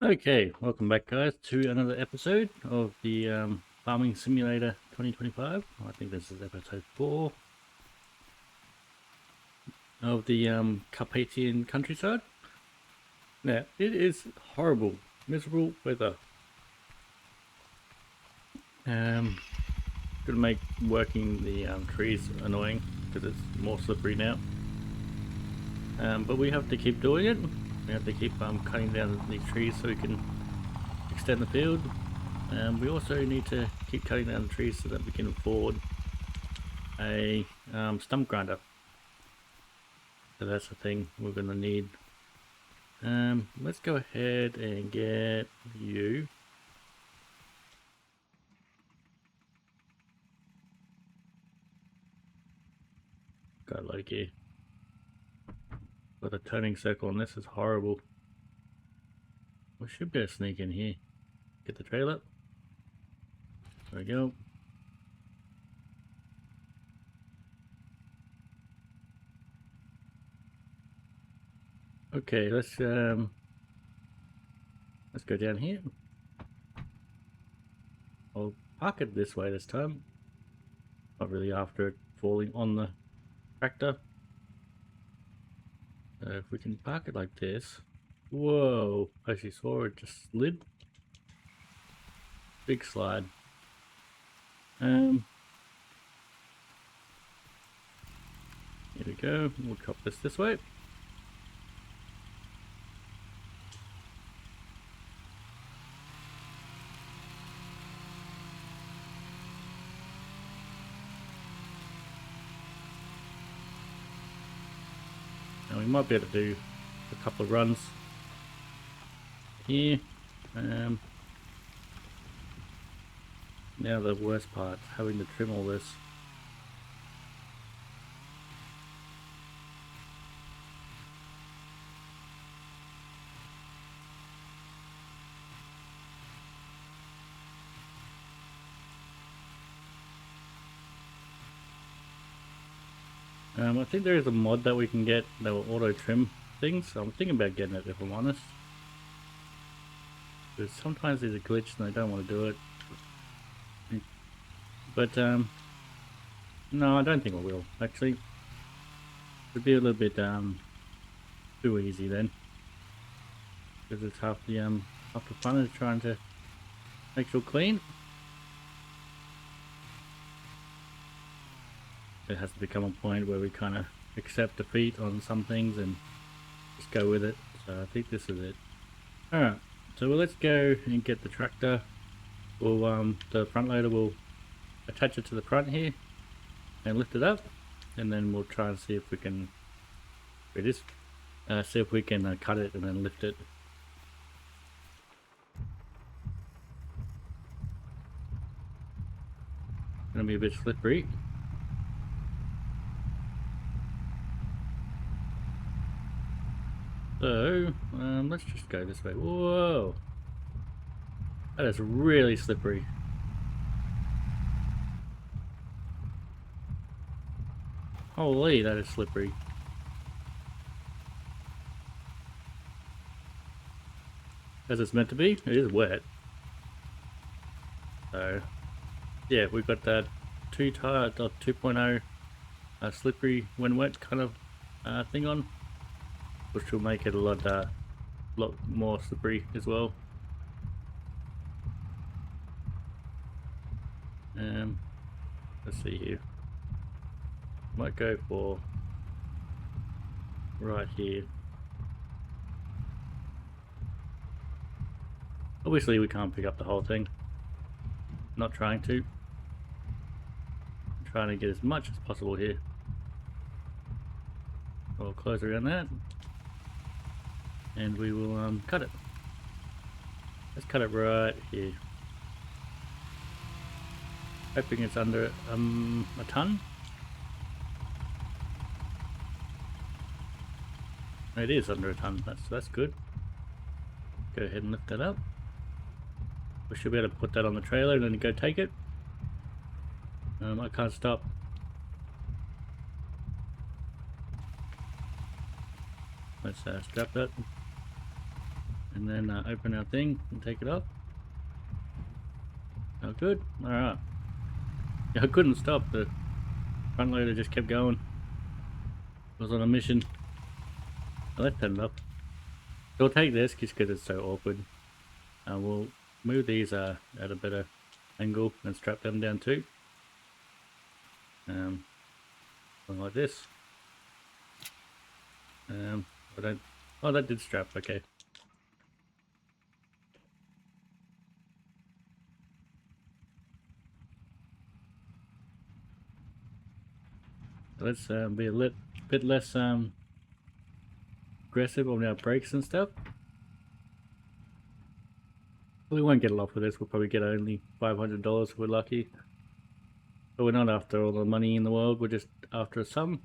Okay, welcome back guys to another episode of the Farming Simulator 2025. I think this is episode 4 of the Carpathian countryside. Now, it is horrible, miserable weather. Gonna make working the trees annoying because it's more slippery now. But we have to keep doing it. We have to keep cutting down these trees so we can extend the field. We also need to keep cutting down the trees so that we can afford a stump grinder. So that's the thing we're going to need. Let's go ahead and get you. Got like you. Got a turning circle and this is horrible. We should be able to sneak in here. Get the trailer. There we go. Okay, let's go down here. I'll park it this way this time. Not really after it falling on the tractor. So if we can park it like this. Whoa, I actually saw it just slid. Big slide. Here we go. We'll chop this way. Now we might be able to do a couple of runs here. Now the worst part, having to trim all this. I think there is a mod that we can get that will auto trim things, so I'm thinking about getting it if I'm honest. Because sometimes there's a glitch and I don't want to do it. But no, I don't think I will actually. It'd be a little bit too easy then. Because it's half the fun is trying to make sure clean. It has to become a point where we kind of accept defeat on some things and just go with it. So I think this is it. Alright, so let's go and get the tractor. We'll the front loader will attach it to the front here and lift it up, and then we'll try and see if we can see if we can cut it and then lift it. Gonna be a bit slippery. So, let's just go this way. Whoa! That is really slippery. Holy, that is slippery. As it's meant to be, it is wet. So, yeah, we've got that 2.0 slippery when wet kind of thing on, which will make it a lot more slippery as well. Let's see here. Might go for right here. Obviously we can't pick up the whole thing. Not trying to. I'm trying to get as much as possible here. We'll close around that. And we will cut it. Let's cut it right here. Hoping it's under a ton. It is under a ton. That's good. Go ahead and lift that up. We should be able to put that on the trailer and then go take it. I can't stop. Let's strap that. And then open our thing and take it off. Oh, good. Alright. Yeah, I couldn't stop. The front loader just kept going. I was on a mission. I left that up. So we'll take this just because it's so awkward. We'll move these at a better angle and strap them down too. Something like this. I don't. Oh, that did strap. Okay. Let's be a bit less aggressive on our brakes and stuff. We won't get a lot for this. We'll probably get only $500 if we're lucky. But we're not after all the money in the world. We're just after some.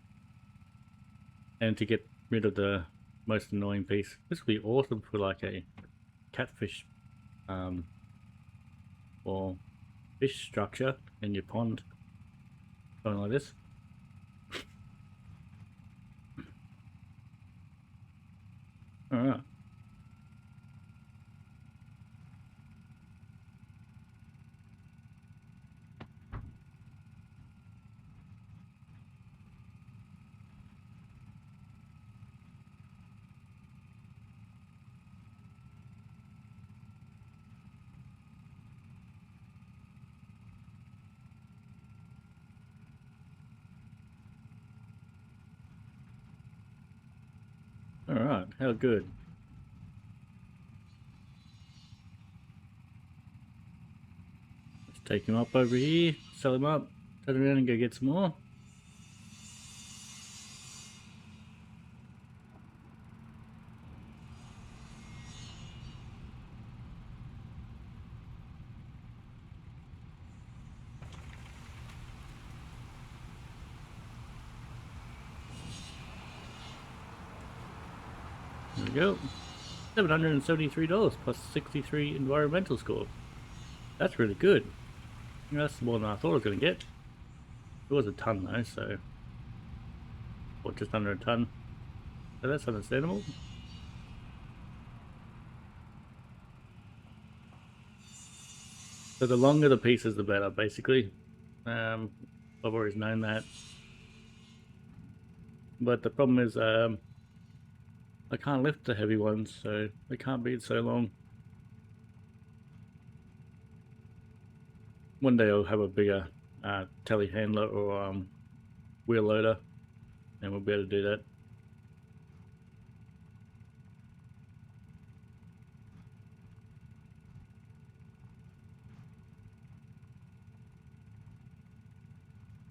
And to get rid of the most annoying piece. This would be awesome for like a catfish or fish structure in your pond. Something like this. Alright. Alright, how good. Let's take him up over here, sell him up, turn around and go get some more. There we go. $773 plus 63 environmental score. That's really good. That's more than I thought I was going to get. It was a ton though, so... or just under a ton. So that's understandable. So the longer the pieces, the better, basically. I've always known that. But the problem is, I can't lift the heavy ones, so they can't be so long. One day I'll have a bigger telehandler or wheel loader, and we'll be able to do that.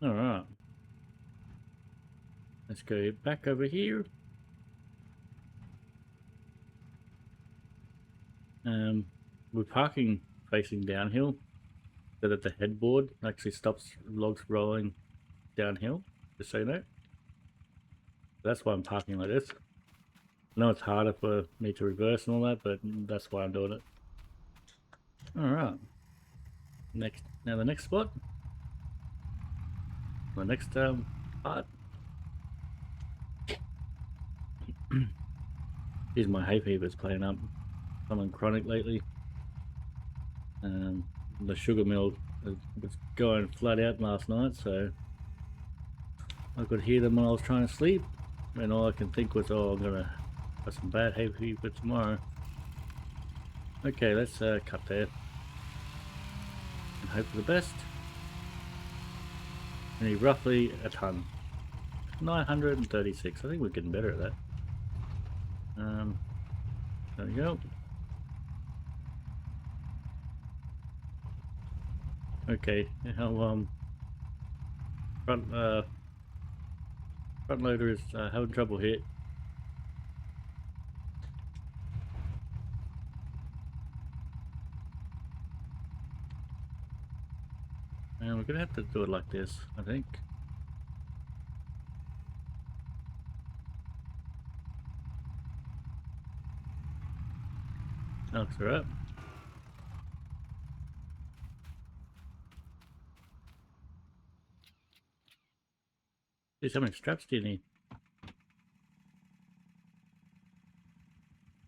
Alright. Let's go back over here. We're parking facing downhill so that the headboard actually stops logs rolling downhill, just so you know. That's why I'm parking like this. I know it's harder for me to reverse and all that, but that's why I'm doing it. Alright. Now the next spot. The next part. Here's my hay fever's playing up. I'm on chronic lately. The sugar mill was going flat out last night, so I could hear them when I was trying to sleep, and all I can think was, oh, I'm gonna have some bad hay fever tomorrow. Okay, let's cut there and hope for the best. I need roughly a ton. 936. I think we're getting better at that. There we go. Okay, now front loader is having trouble here. And we're gonna have to do it like this, I think. Looks alright. Geez, how many straps do you need?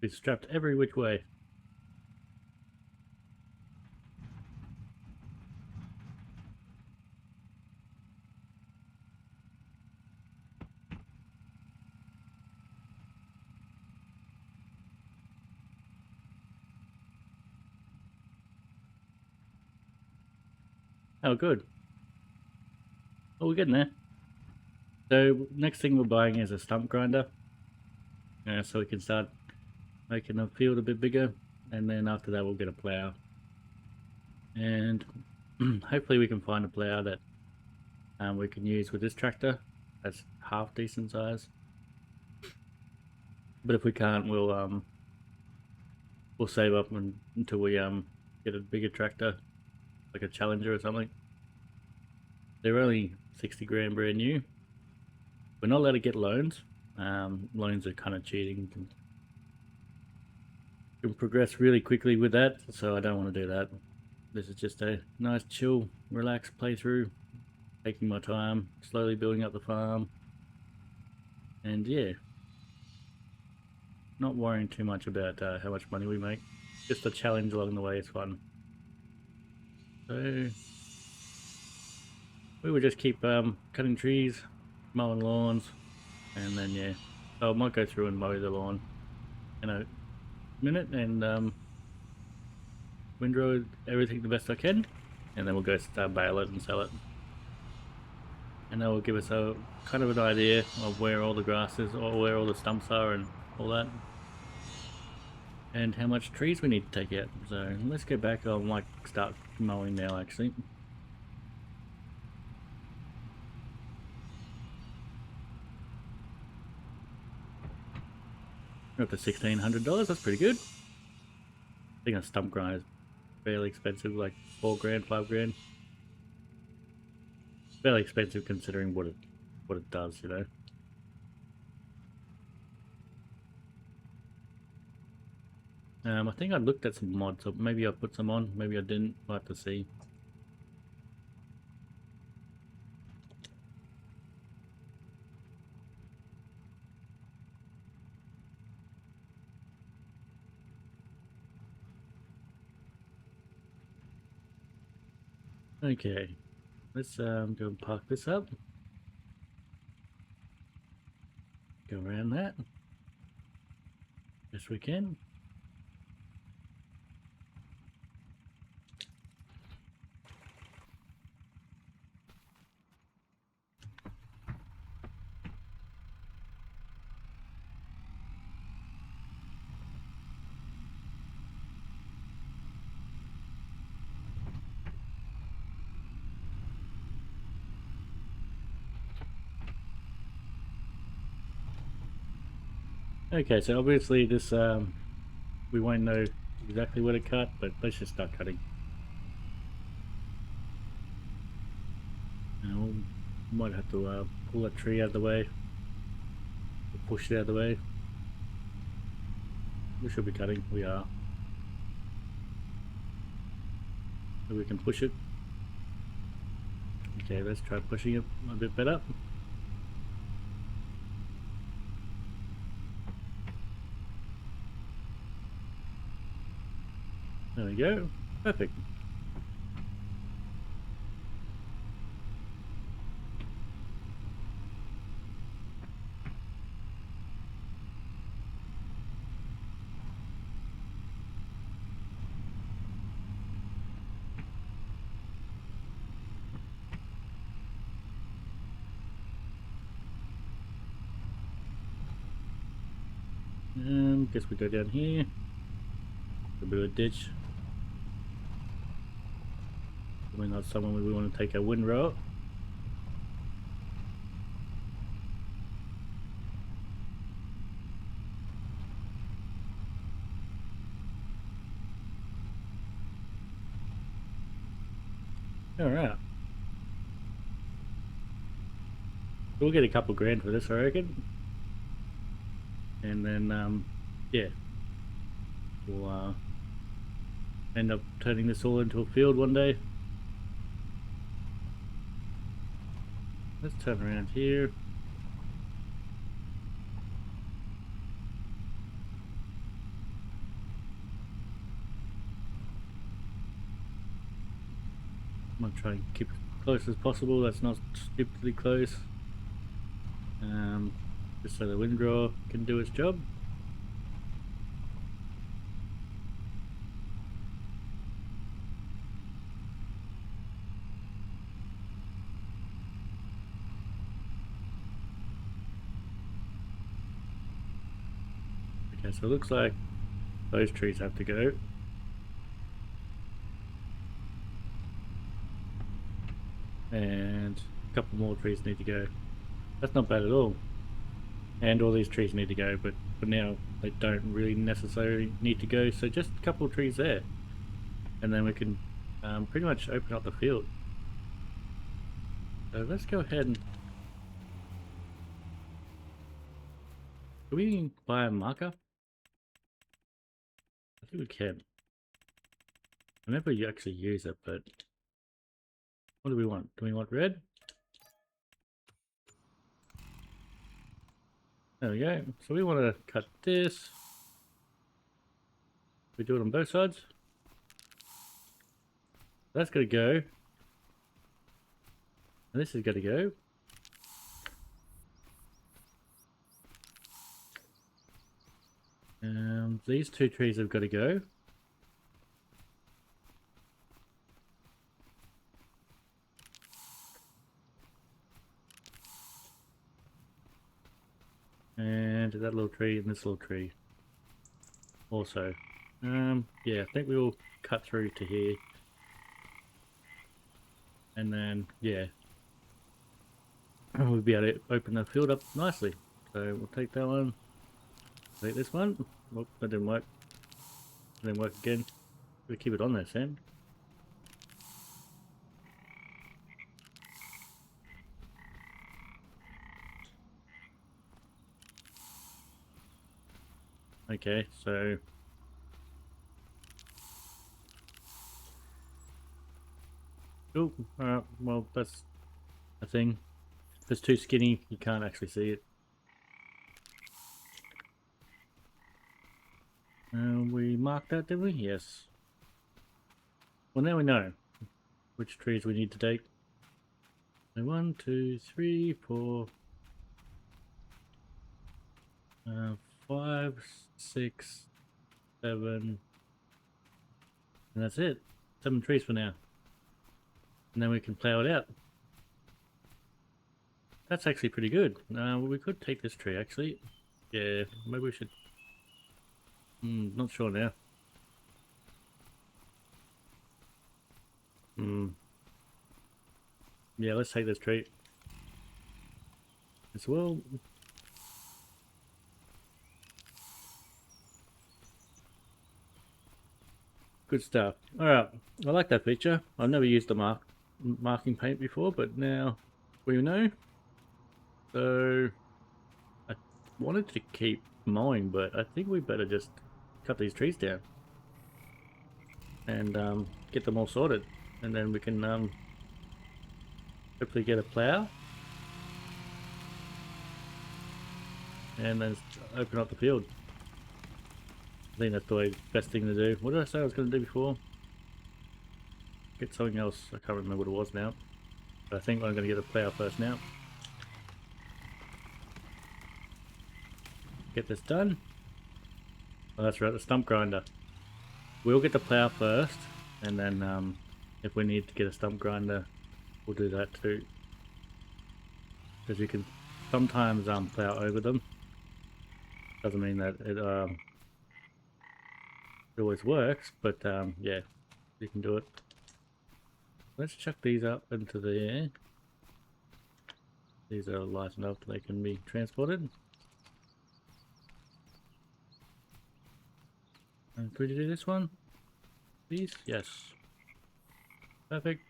Be strapped every which way. Oh, good. Oh, we're getting there. So next thing we're buying is a stump grinder. So we can start making the field a bit bigger, and then after that we'll get a plow. And hopefully we can find a plow that we can use with this tractor that's half decent size. But if we can't, we'll save up until we get a bigger tractor, like a Challenger or something. They're only 60 grand brand new. We're not allowed to get loans. Loans are kind of cheating. You can progress really quickly with that, so I don't want to do that. This is just a nice, chill, relaxed playthrough. Taking my time, slowly building up the farm. And yeah, not worrying too much about how much money we make. Just a challenge along the way is fun. So we will just keep cutting trees, mowing lawns, and then yeah, I might go through and mow the lawn in a minute and windrow everything the best I can, and then we'll go start bale it and sell it. And that will give us a kind of an idea of where all the grass is, or where all the stumps are and all that, and how much trees we need to take out. So let's go back. I might start mowing now actually. We're up to $1,600, that's pretty good. I think a stump grinder is fairly expensive, like 4 grand, 5 grand. Fairly expensive considering what it does, you know. I think I looked at some mods, so maybe I put some on, maybe I didn't. I'll have to see. Okay, let's go and park this up. Go around that. Yes, we can. Okay, so obviously this we won't know exactly what to cut, but let's just start cutting. And we might have to pull that tree out of the way, or push it out of the way. We should be cutting. We are. So we can push it. Okay, let's try pushing it a bit better. There we go. Perfect. Guess we go down here. A bit of a ditch. Probably not somewhere we want to take our windrow. Alright. We'll get a couple grand for this, I reckon. And then, yeah. We'll end up turning this all into a field one day. Let's turn around here. I'm gonna try and keep it close as possible. That's not stupidly close. Just so the windrower can do its job. Okay, so it looks like those trees have to go. And a couple more trees need to go. That's not bad at all. And all these trees need to go, but for now they don't really necessarily need to go, so just a couple of trees there. And then we can pretty much open up the field. So let's go ahead and... Can we buy a marker? I think we can. I never actually use it, but... What do we want? Do we want red? There we go. So we want to cut this. We do it on both sides. That's going to go. And this is going to go. These two trees have got to go. And that little tree and this little tree. Also. Yeah, I think we'll cut through to here. And then, yeah. We'll be able to open the field up nicely. So we'll take that one. Take this one. Oh, that didn't work. That didn't work again. We'll keep it on there, Sam. Okay, so... Oh, alright, well, that's a thing. If it's too skinny, you can't actually see it. We marked that, did we? Yes. Well, now we know which trees we need to take. So 1, 2, 3, 4, 5, 6, 7, and that's it. 7 trees for now. And then we can plow it out. That's actually pretty good. Well, we could take this tree actually. Yeah, maybe we should. Not sure now. Yeah, let's take this tree as well. Good stuff. Alright, I like that feature. I've never used the marking paint before, but now we know. So I wanted to keep mowing, but I think we better just cut these trees down and get them all sorted, and then we can hopefully get a plow and then open up the field. I think that's the best thing to do. What did I say I was going to do before? Get something else. I can't remember what it was now. But I think I'm going to get a plow first now. Get this done. Oh, that's right, the stump grinder. We'll get the plow first, and then if we need to get a stump grinder, we'll do that too. Because you can sometimes plow over them. Doesn't mean that it always works, but yeah, you can do it. Let's chuck these up into the air. These are light enough they can be transported. And could you do this one? Please? Yes. Perfect.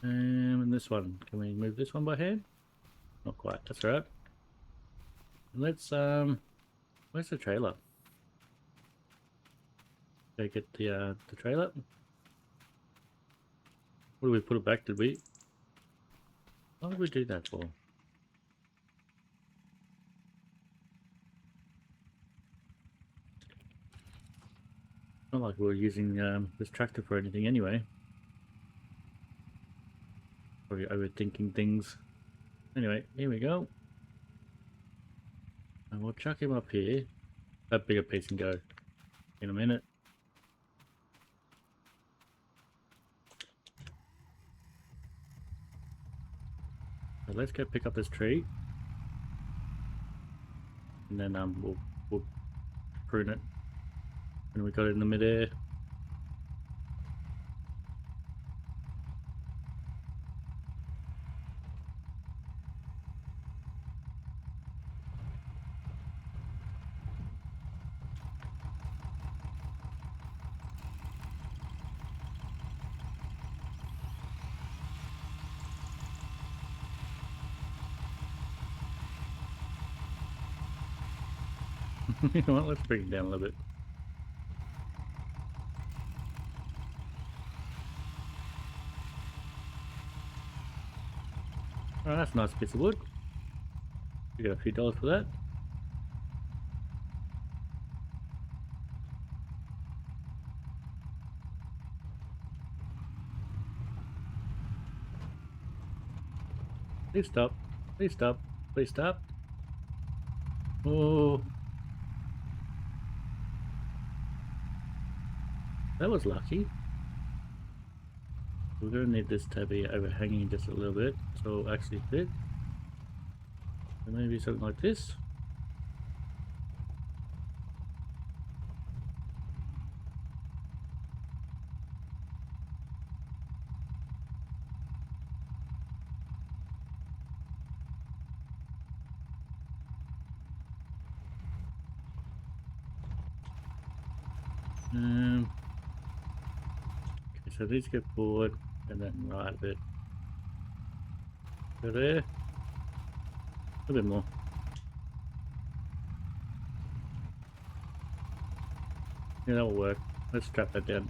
And this one. Can we move this one by hand? Not quite. That's right. Let's where's the trailer? Go get the trailer. What did we put it back, did we? What did we do that for? Not like we were using this tractor for anything anyway. Probably overthinking things. Anyway, here we go. And we'll chuck him up here. That bigger piece can go in a minute. So let's go pick up this tree. And then we'll prune it. And we got it in the midair. You know what, let's bring it down a little bit. Oh, that's a nice piece of wood. We got a few dollars for that. Please stop. Please stop. Please stop. Oh. That was lucky. We're going to need this to be overhanging just a little bit so it'll actually fit. So maybe something like this. Okay, so these get forward and then right a bit. Go there. A little bit more. Yeah, that will work. Let's strap that down.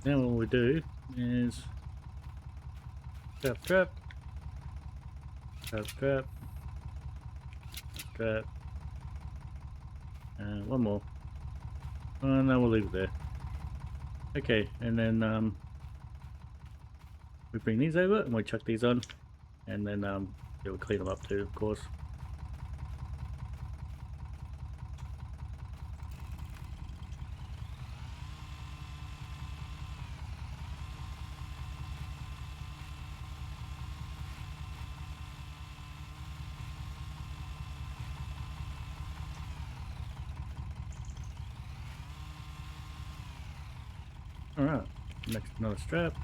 Now what we do is strap, strap, strap, strap, strap, and one more. Oh no, we'll leave it there. Okay, and then we bring these over and we chuck these on, and then we'll clean them up too, of course. Alright, next another strap.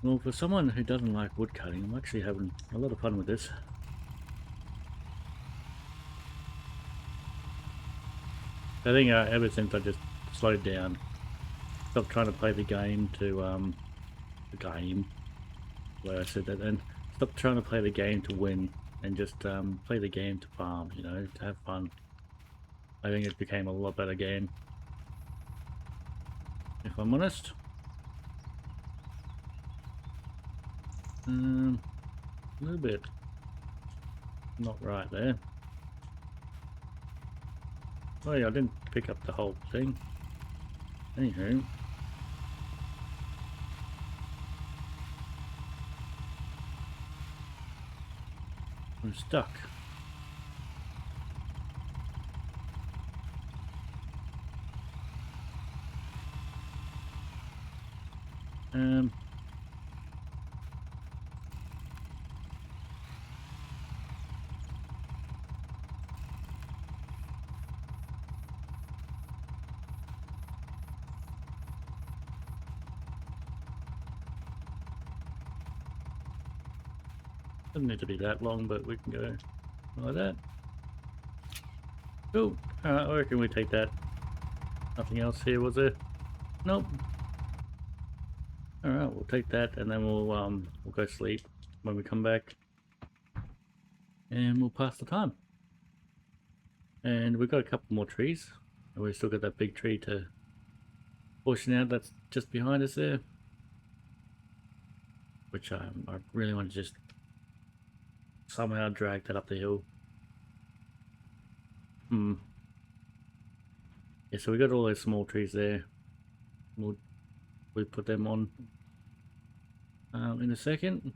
Well, for someone who doesn't like wood cutting, I'm actually having a lot of fun with this. I think ever since I just slowed down, stopped trying to play the game to, where I said that then, stop trying to play the game to win and just play the game to farm, you know, to have fun. I think it became a lot better game, if I'm honest. A little bit not right there. Oh yeah, I didn't pick up the whole thing. Anywho. I'm stuck. Doesn't need to be that long, but we can go like that. Cool. Alright, I reckon we take that. Nothing else here, was there? Nope. Alright, we'll take that and then we'll go sleep. when we come back, and we'll pass the time. And we've got a couple more trees, and we've still got that big tree to portion out that's just behind us there, which I really want to just somehow drag that up the hill. Yeah, so we got all those small trees there. We'll put them on in a second.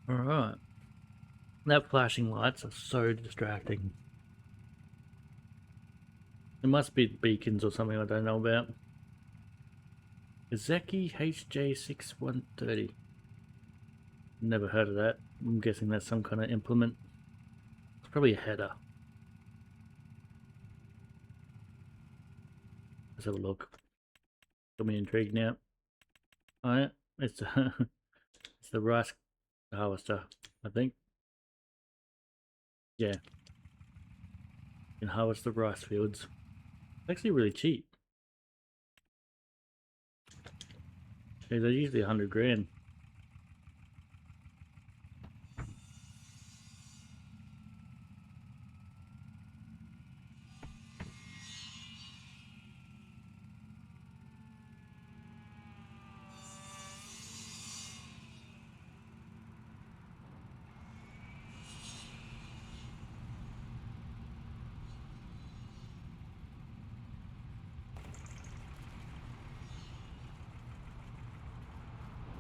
Alright. That flashing lights are so distracting. It must be beacons or something I don't know about. Zeki HJ6130. Never heard of that. I'm guessing that's some kind of implement. It's probably a header. Let's have a look. Got me intrigued now. Oh yeah, it's it's the rice harvester, I think. Yeah. You can harvest the rice fields. It's actually really cheap. Yeah, they're usually 100 grand.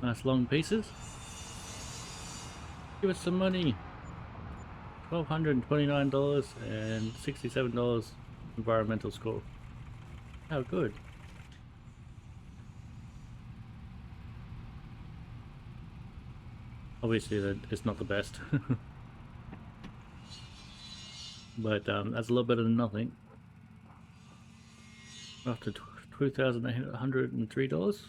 Nice long pieces. Give us some money. $1,229 and $67 environmental score. How good. Obviously that it's not the best. But that's a lot better than nothing. After $2,803.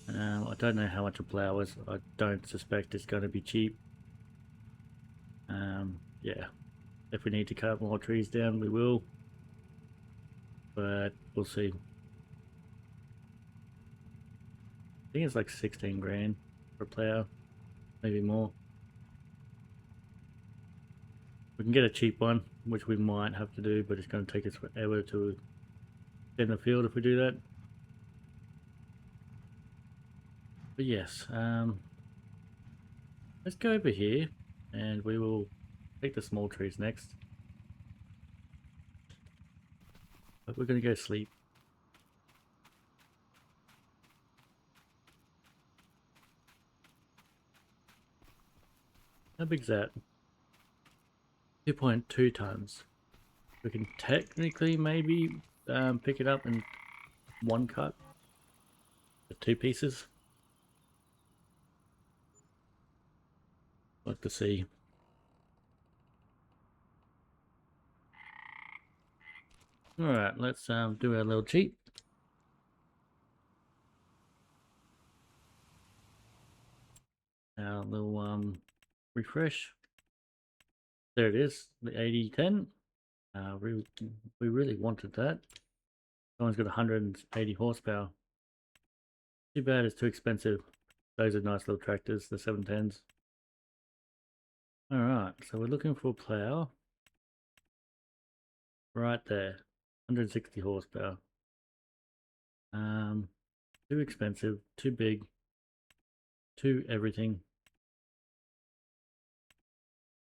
I don't know how much a plow is. I don't suspect it's going to be cheap. Yeah, if we need to cut more trees down, we will. But we'll see. I think it's like 16 grand for a plow, maybe more. We can get a cheap one, which we might have to do, but it's going to take us forever to in the field if we do that. But yes, let's go over here and we will take the small trees next. But we're going to go sleep. How big's that? 2.2 tons. We can technically maybe pick it up in one cut. The 2 pieces. Like to see. Alright, let's do our little cheat. Our little refresh. There it is, the 8010. We really wanted that. Someone's got 180 horsepower. Too bad it's too expensive. Those are nice little tractors, the 710s. Alright, so we're looking for a plow. Right there. 160 horsepower. Too expensive, too big, too everything.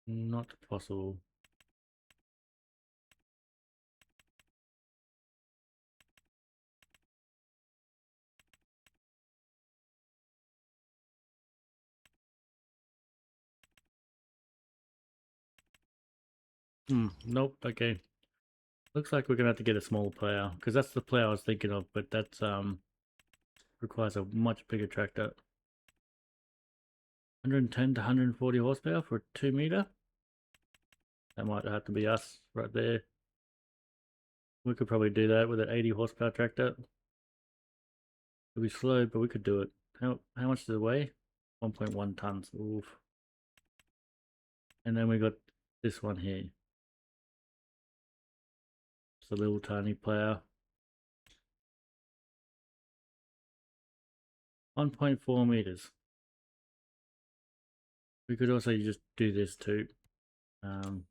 Not possible. Nope, okay. Looks like we're gonna have to get a smaller plow, because that's the plow I was thinking of, but that's requires a much bigger tractor. 110 to 140 horsepower for a 2 meter. That might have to be us right there. We could probably do that with an 80 horsepower tractor. It'll be slow, but we could do it. How much does it weigh? 1.1 tons. Oof. And then we got this one here. It's a little tiny plow. 1.4 meters. We could also just do this too. 0.6,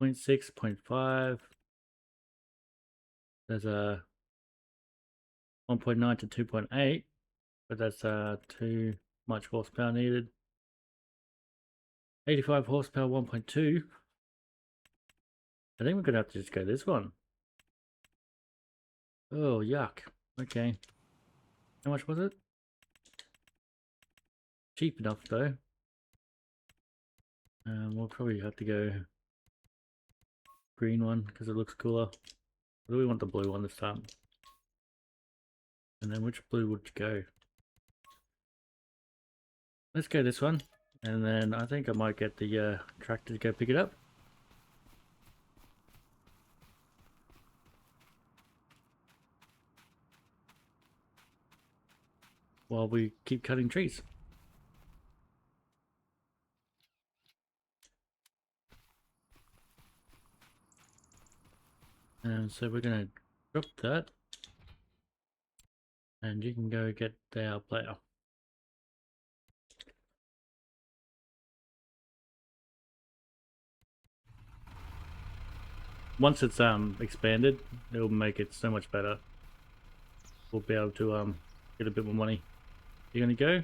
0.5. There's a 1.9 to 2.8, but that's too much horsepower needed. 85 horsepower, 1.2. I think we're gonna have to just go this one. Oh, yuck. Okay. How much was it? Cheap enough though. We'll probably have to go green one because it looks cooler. Or do we want the blue one this time? And then which blue would you go? Let's go this one. And then I think I might get the tractor to go pick it up. While we keep cutting trees. And so we're going to drop that. And you can go get our plow. Once it's expanded, it'll make it so much better. We'll be able to get a bit more money. You gonna go?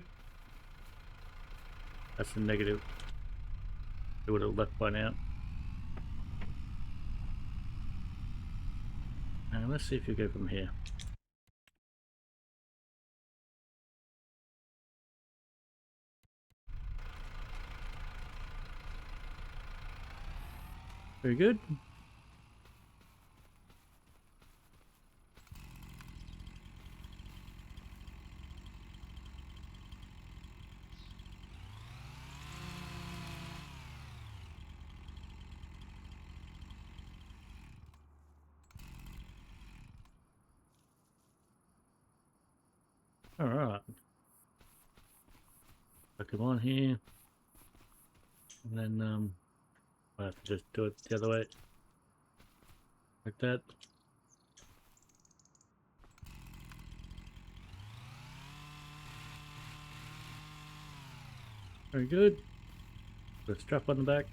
That's a negative. It would have left by now. And let's see if you go from here. Very good. Alright. Put them on here. And then I have to just do it the other way. Like that. Very good. Put a strap on the back.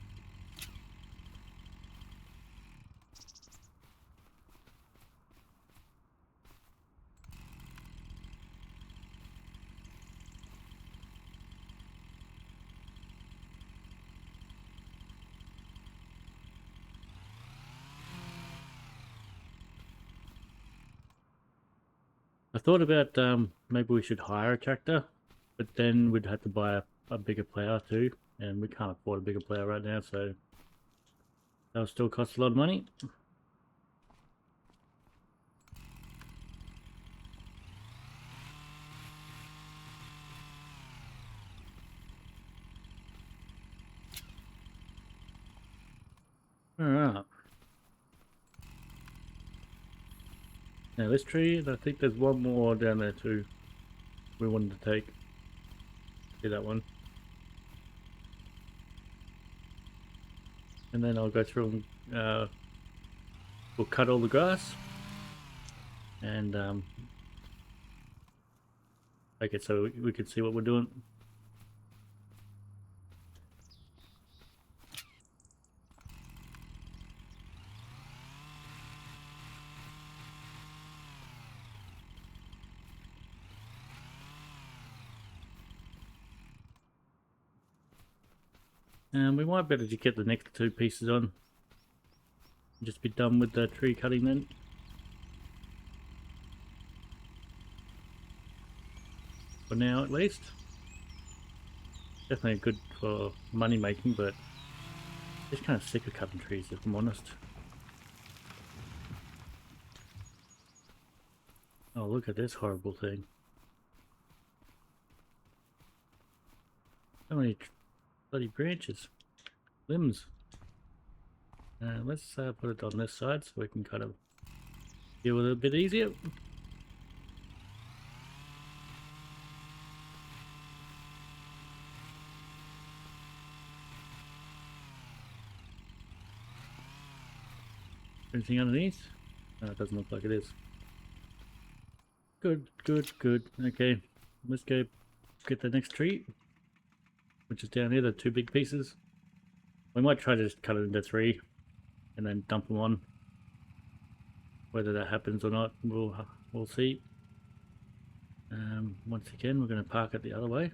I thought about maybe we should hire a tractor, but then we'd have to buy a bigger plow too, and we can't afford a bigger plow right now, so that'll still cost a lot of money. Alright. Now this tree, I think there's one more down there too we wanted to take. See that one? And then I'll go through and we'll cut all the grass and make it so we can see what we're doing. And we might better just get the next two pieces on. Just be done with the tree cutting then. For now at least. Definitely good for money making, but just kind of sick of cutting trees if I'm honest. Oh, look at this horrible thing. So many bloody branches, limbs. Let's put it on this side so we can kind of deal with it a bit easier. Anything underneath? No, it doesn't look like it is. Good, good, good. Okay, let's go get the next tree, which is down here, the two big pieces. We might try to just cut it into three and then dump them on. Whether that happens or not, we'll see. Once again, we're going to park it the other way.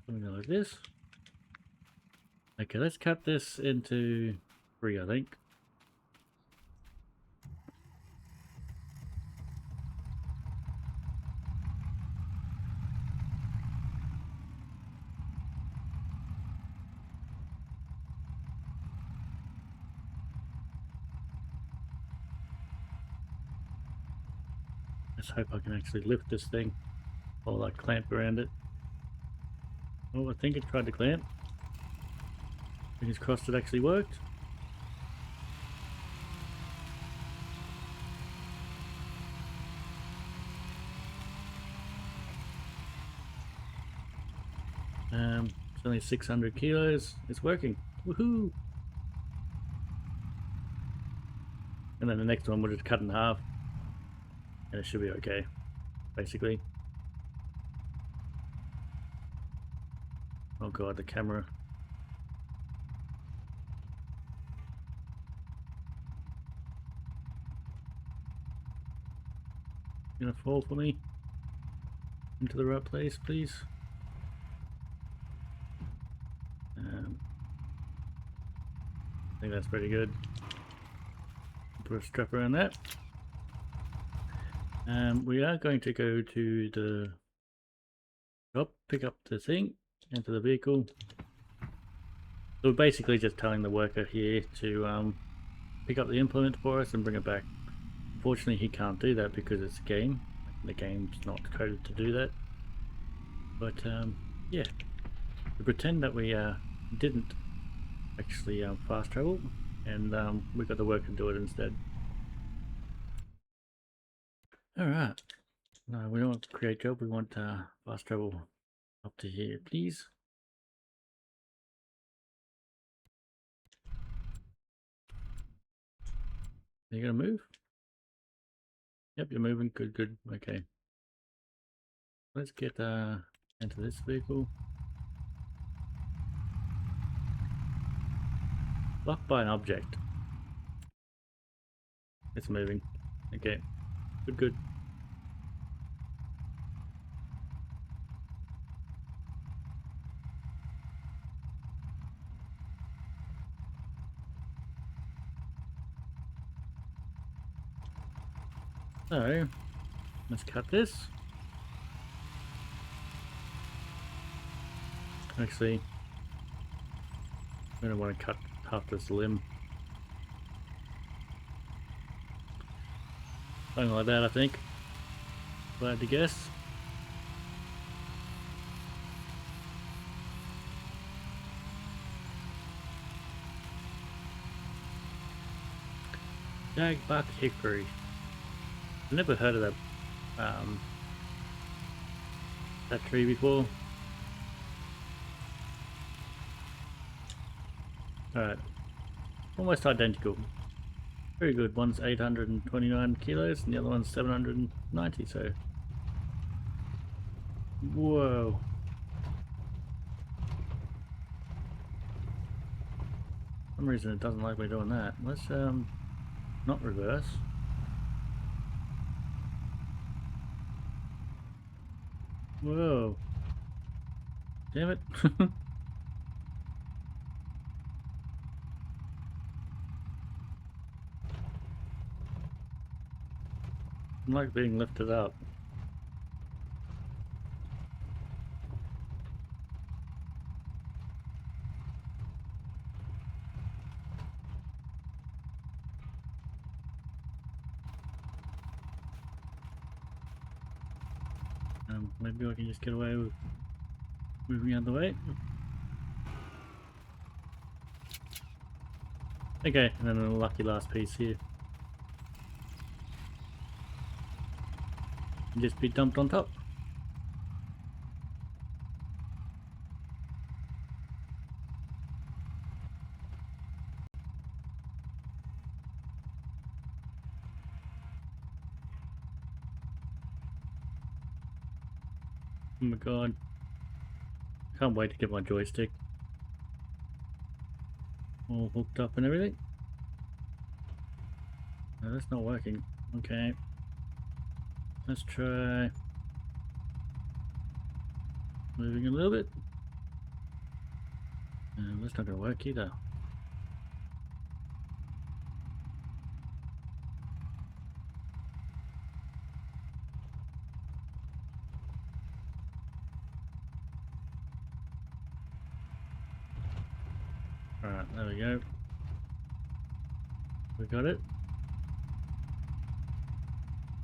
Something like this. Okay, let's cut this into three, I think. Let's hope I can actually lift this thing while I clamp around it. Oh, I think it tried to clamp. Fingers crossed it actually worked. It's only 600 kilos. It's working. Woohoo! And then the next one we'll just cut in half. And it should be okay, basically. Oh god, the camera. Gonna fall for me? Into the right place, please. I think that's pretty good. Put a strap around that. We are going to go to the shop, pick up the thing, into the vehicle. So we're basically just telling the worker here to pick up the implement for us and bring it back. Unfortunately, he can't do that because it's a game. The game's not coded to do that. But yeah, we pretend that we didn't actually fast travel, and we got the worker do it instead. Alright, no, we don't want create job, we want fast travel up to here, please. Are you gonna move? Yep, you're moving. Good, good. Okay. Let's get into this vehicle. Blocked by an object. It's moving. Okay. Good, good. So, let's cut this. Actually, I don't want to cut half this limb. Something like that, I think. If I had to guess. Jagbuck hickory. I've never heard of that tree before. Alright, almost identical. Very good. One's 829 kilos and the other one's 790, so... Whoa. For some reason it doesn't like me doing that. Let's not reverse. Whoa. Damn it. I like being lifted up. Maybe I can just get away with moving out of the way. Okay, and then a lucky last piece here. and just be dumped on top. Oh my god. Can't wait to get my joystick all hooked up and everything. No, that's not working. Okay. Let's try moving a little bit. That's not going to work either. Alright, there we go. We got it.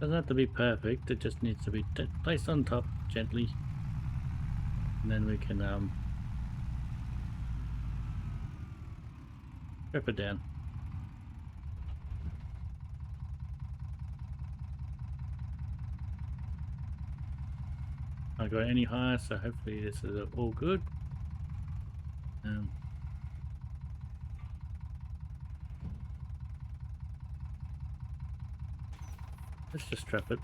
Doesn't have to be perfect, it just needs to be placed on top gently. And then we can strip it down. Can't go any higher, so hopefully this is all good. Let's just strap it.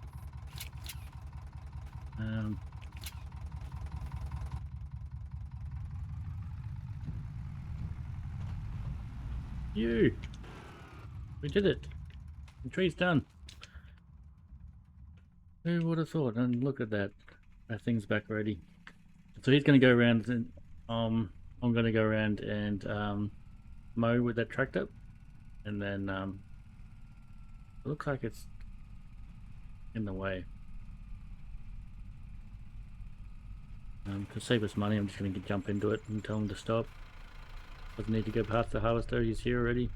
We did it. The tree's done. Who would have thought? And look at that. Our thing's back already. So he's going to go around and I'm going to go around and mow with that tractor, and then it looks like it's in the way. To save us money, I'm just going to jump into it and tell him to stop. Doesn't need to go past the harvester, he's here already.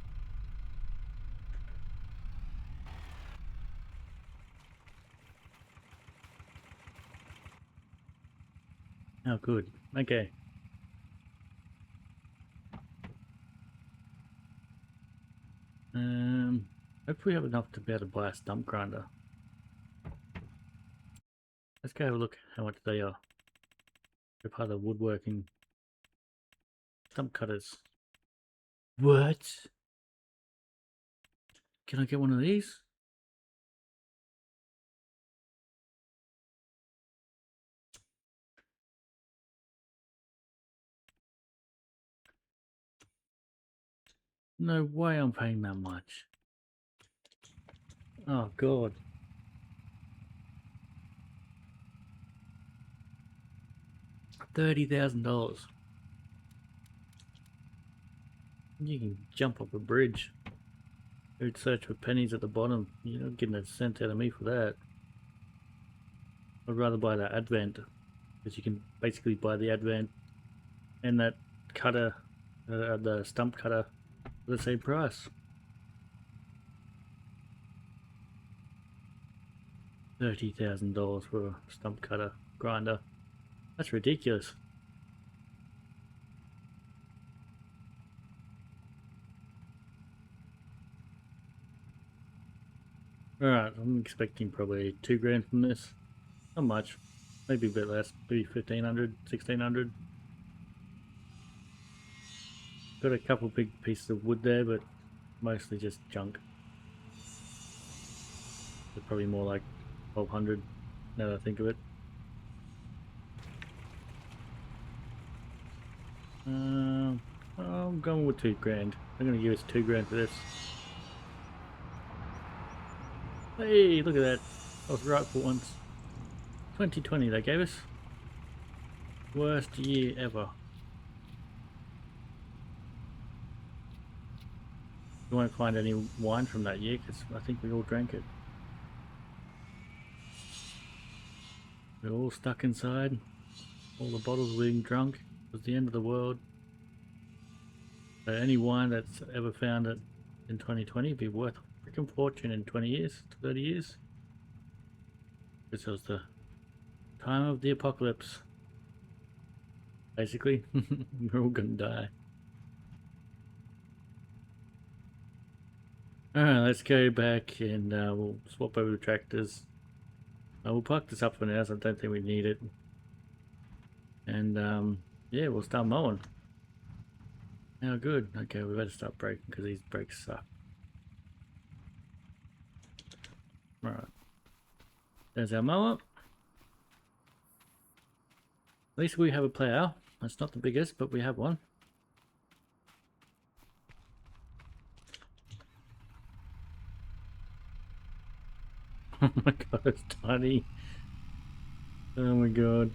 Oh, good. Okay. Hopefully we have enough to be able to buy a stump grinder. Let's go have a look how much they are. They're part of the woodworking. Stump cutters. What? Can I get one of these? No way I'm paying that much. Oh god. $30,000. You can jump off a bridge. You'd search for pennies at the bottom. You're not getting a cent out of me for that. I'd rather buy that Advent, because you can basically buy the Advent and that cutter, the stump cutter, for the same price. $30,000 for a stump cutter grinder. That's ridiculous. Alright, I'm expecting probably $2 grand from this. Not much. Maybe a bit less. Maybe 1,500, 1,600. Got a couple big pieces of wood there, but mostly just junk. They're probably more like 1,200 now that I think of it. I'm going with $2 grand. I'm going to give us $2 for this. Hey, look at that. I was right for once. 2020 they gave us. Worst year ever. You won't find any wine from that year because I think we all drank it. We're all stuck inside. All the bottles being drunk. It was the end of the world. So any wine that's ever found it in 2020 would be worth a freaking fortune in 20 years, 30 years. This was the time of the apocalypse. Basically, we're all gonna die. Alright, let's go back and we'll swap over the tractors. We'll park this up for now, so I don't think we need it. And yeah, we'll start mowing. Oh, good. Okay, we better start braking because these brakes suck. Right. There's our mower. At least we have a plow. That's not the biggest, but we have one. Oh my god, it's tiny. Oh my god.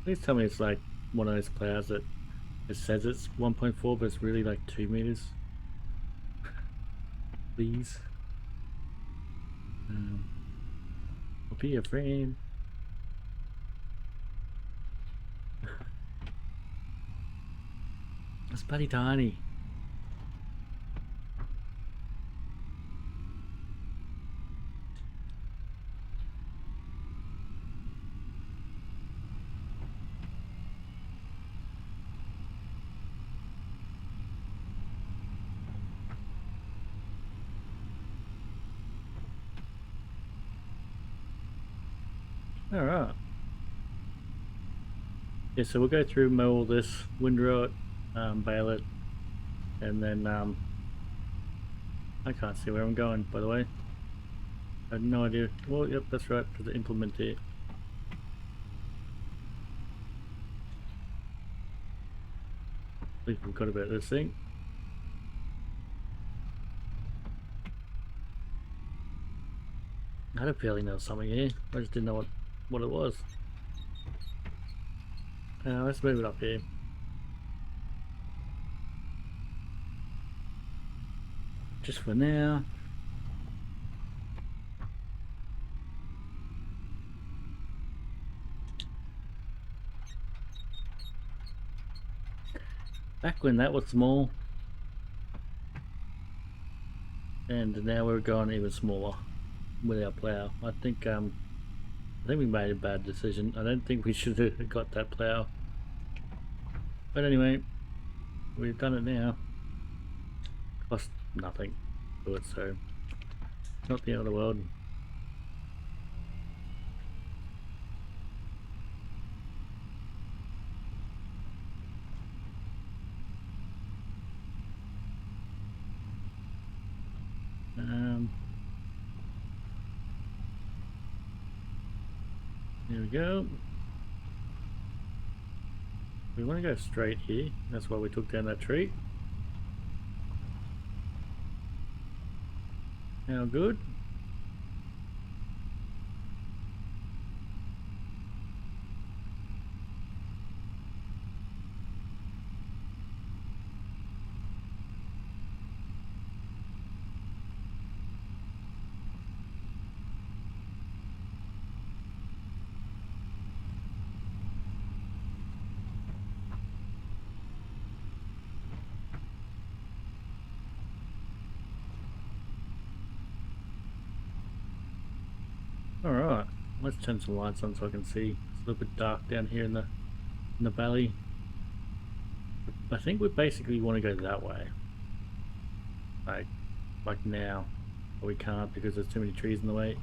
Please tell me it's like one of those plows that it says it's 1.4, but it's really like 2 meters. Please. I'll be your friend. It's bloody tiny. Alright. Yeah, so we'll go through, mow all this, windrow it, bale it, and then I can't see where I'm going, by the way. I have no idea. Well, yep, that's right, to the implement there. At least we forgot about this thing. I had a feeling there was something here. I just didn't know what it was. Let's move it up here. Just for now. Back when that was small, and now we're going even smaller with our plow. I think we made a bad decision. I don't think we should have got that plow. But anyway, we've done it now. Cost nothing to do it, so not the end of the world. There we go. We want to go straight here. That's why we took down that tree. How good? Alright, let's turn some lights on so I can see. It's a little bit dark down here in the valley. I think we basically want to go that way. Like now. But we can't because there's too many trees in the way.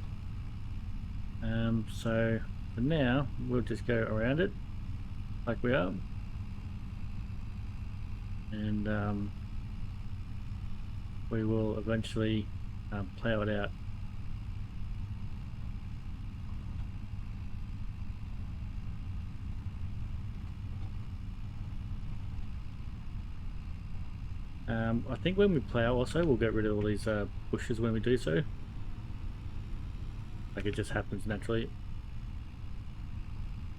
So for now we'll just go around it like we are. And we will eventually plow it out. I think when we plow also we'll get rid of all these bushes when we do so. Like it just happens naturally.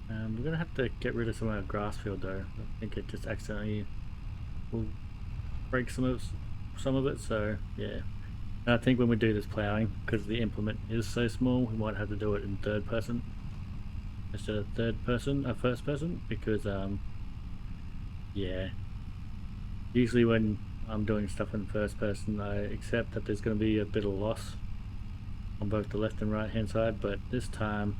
We're going to have to get rid of some of our grass field though. I think it just accidentally will break some of it, so yeah. And I think when we do this plowing, because the implement is so small, we might have to do it in third person instead of first person, because yeah. Usually when I'm doing stuff in first person, I accept that there's going to be a bit of loss on both the left and right hand side, but this time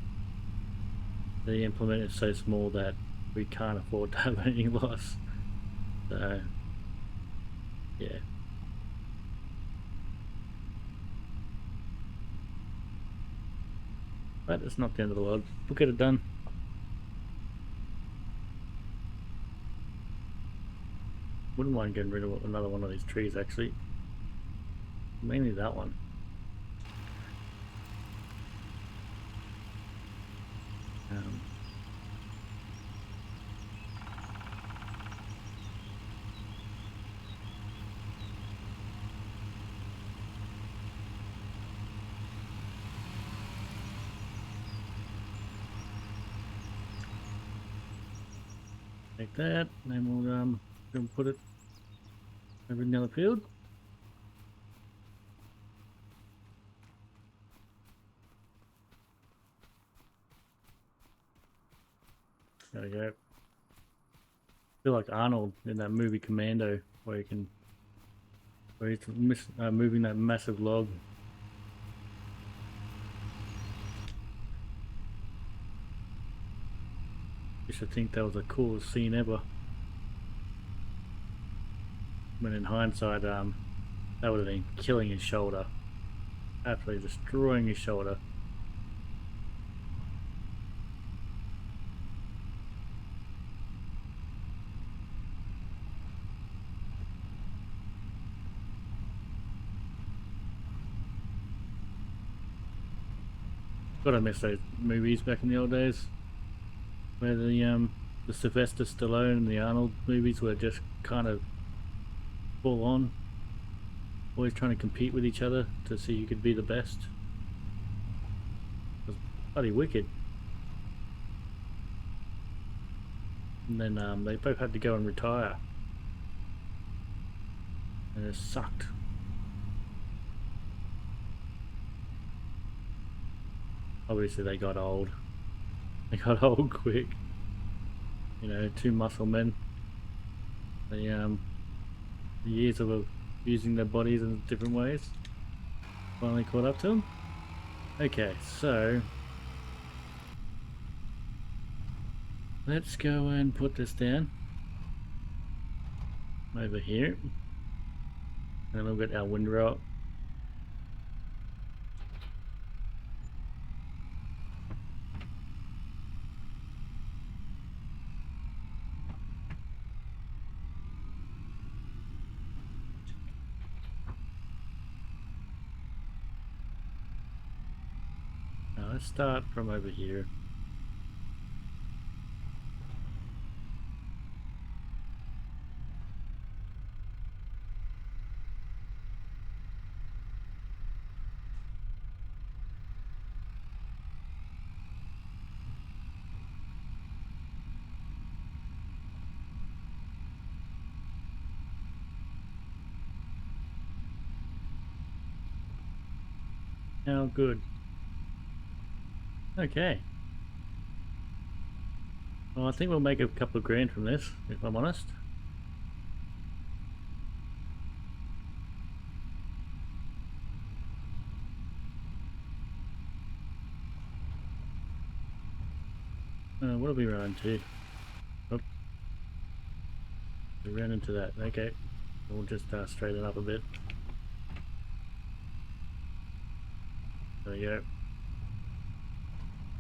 the implement is so small that we can't afford to have any loss. So yeah. But it's not the end of the world. We'll get it done. Wouldn't mind getting rid of another one of these trees actually. Mainly that one. Um, Like that, and then we'll put it over in the other field. There we go. Feel like Arnold in that movie Commando, where he's moving that massive log. Used to think that was the coolest scene ever. When in hindsight, that would have been killing his shoulder. Absolutely destroying his shoulder. God, I miss those movies back in the old days, where the Sylvester Stallone and the Arnold movies were just kind of full on, always trying to compete with each other to see who could be the best. It was bloody wicked. And then they both had to go and retire, and it sucked. Obviously they got old. They got old quick. You know, two muscle men. The years of using their bodies in different ways finally caught up to them. Okay, so let's go and put this down over here, and then we'll get our windrow up. Now let's start from over here. Now good. Okay. Well, I think we'll make a couple of grand from this, if I'm honest. What are we running to? Oh, we ran into that. Okay. We'll just straighten up a bit. There we go.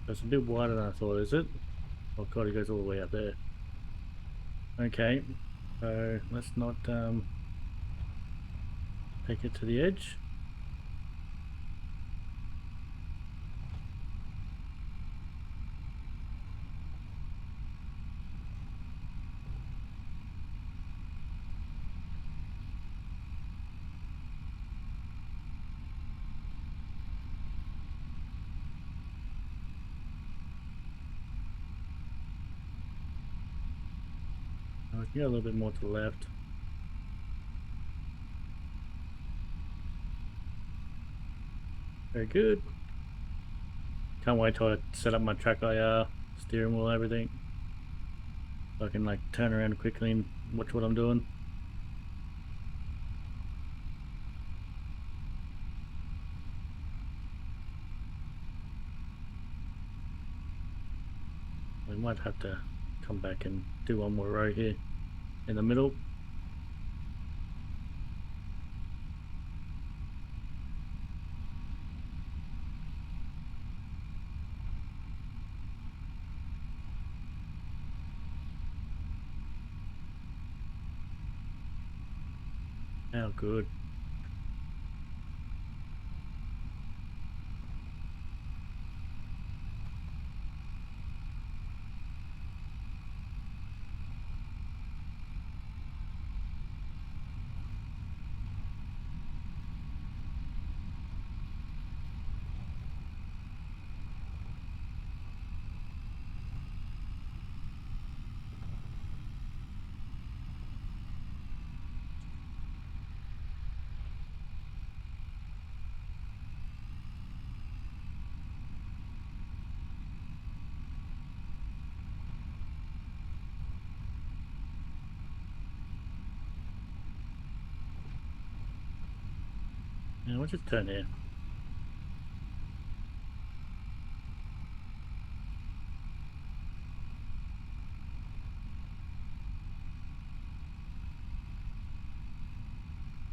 That's a bit wider than I thought, is it? Oh god, it goes all the way up there. Okay, so let's not take it to the edge. I can go a little bit more to the left. Very good. Can't wait till I set up my track IR, steering wheel, everything. So I can like turn around quickly and watch what I'm doing. We might have to come back and do one more row here in the middle. How good. Now we'll just turn here.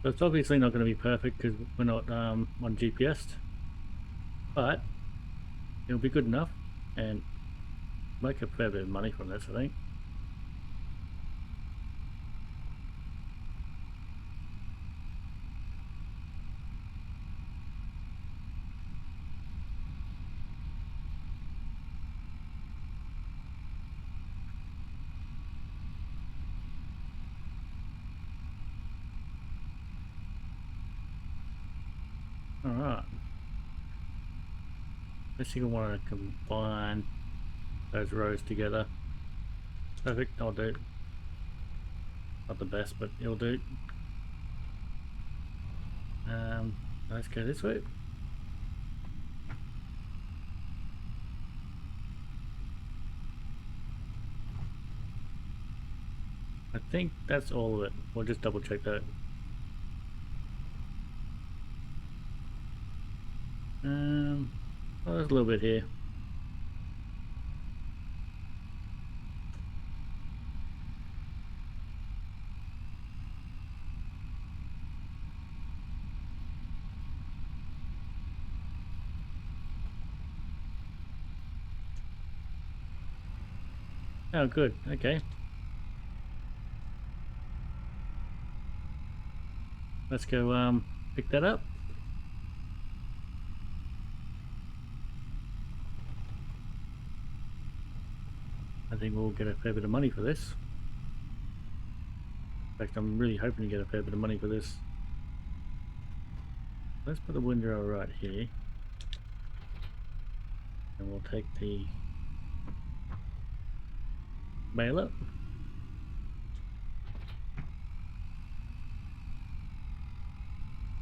So it's obviously not going to be perfect because we're not on GPS, but it'll be good enough and make a fair bit of money from this, I think. Alright. Let's see if we want to combine those rows together. Perfect, I'll do. Not the best, but it'll do. Let's go this way. I think that's all of it. We'll just double check that. Oh, there's a little bit here. Oh, good. Okay. Let's go pick that up. I think we'll get a fair bit of money for this. In fact, I'm really hoping to get a fair bit of money for this. Let's put the window right here. And we'll take the baler.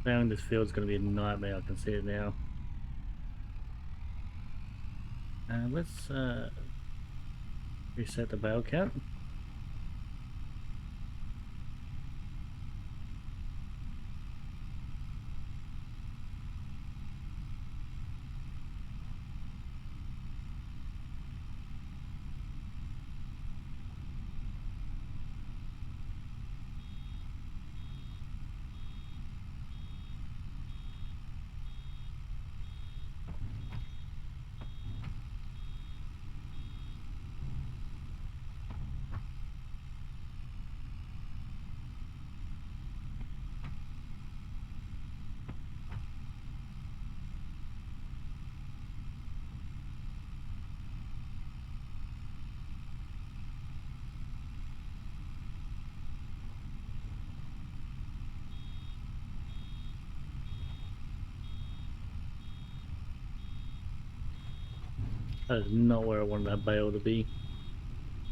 Found this field's going to be a nightmare, I can see it now. Let's reset the bale count. That is not where I wanted that bale to be.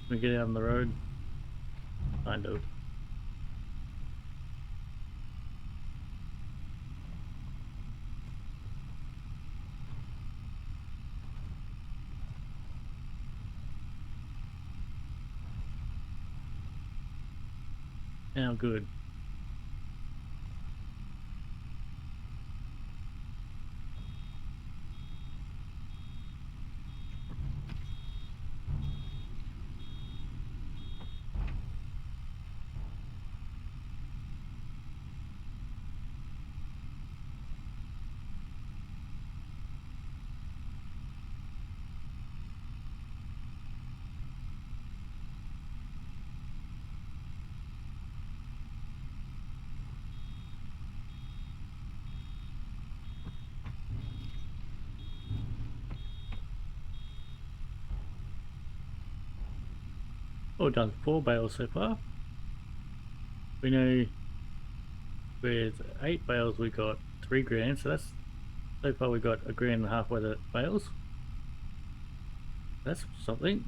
Can we get out on the road? Kind of. Now good. Well, we've done 4 bales so far. We know with 8 bales we got 3 grand, so that's so far we got 1.5 grand worth of bales. That's something.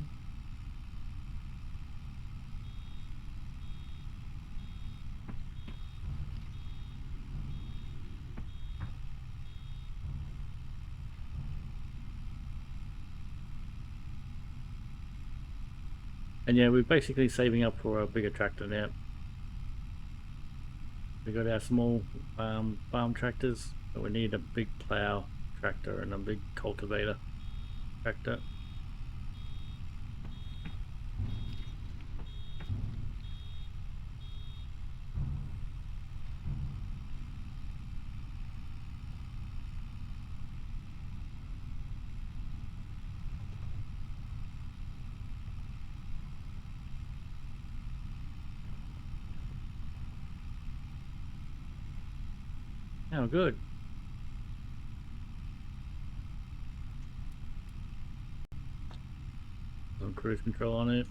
And yeah, we're basically saving up for a bigger tractor now. We got our small farm tractors, but we need a big plow tractor and a big cultivator tractor. Oh, good. Some cruise control on it.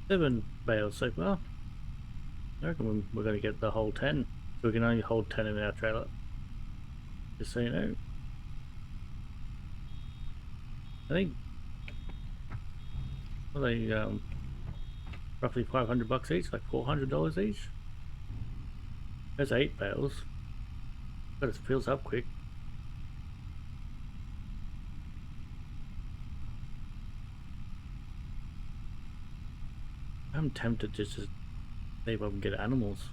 Seven bales so far. I reckon we're going to get the whole 10. So we can only hold 10 in our trailer. Just so you know. I think well, they roughly $500 each, like $400 each. There's 8 bales, but it fills up quick. I'm tempted just to see if I can get animals.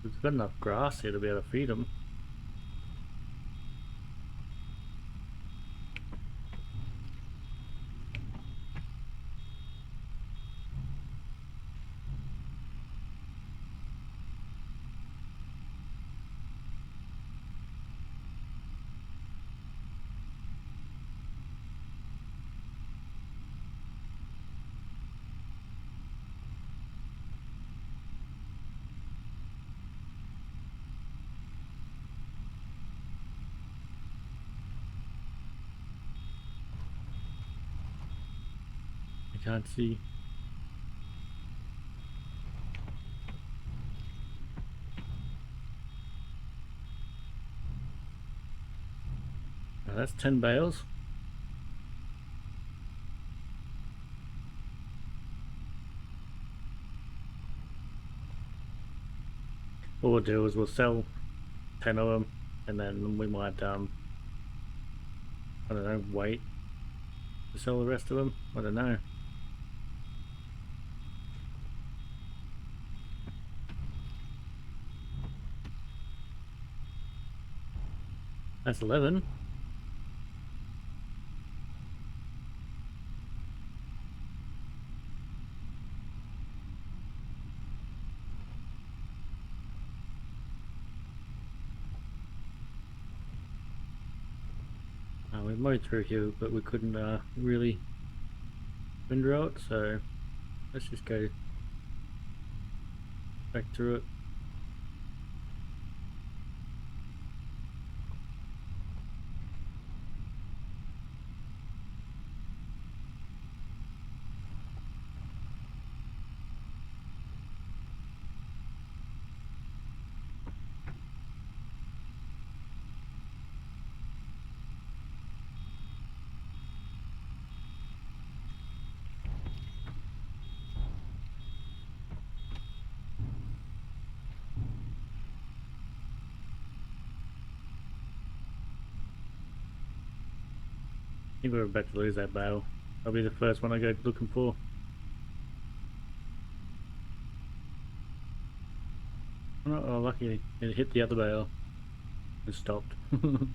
We've got enough grass here to be able to feed them. I can't see. Now that's 10 bales. What we'll do is we'll sell 10 of them, and then we might I don't know, wait to sell the rest of them. I don't know. That's 11. We mowed through here, but we couldn't really windrow it, so let's just go back through it. I think we're about to lose that bale. That'll be the first one I go looking for. Oh, lucky it hit the other bale and stopped. Come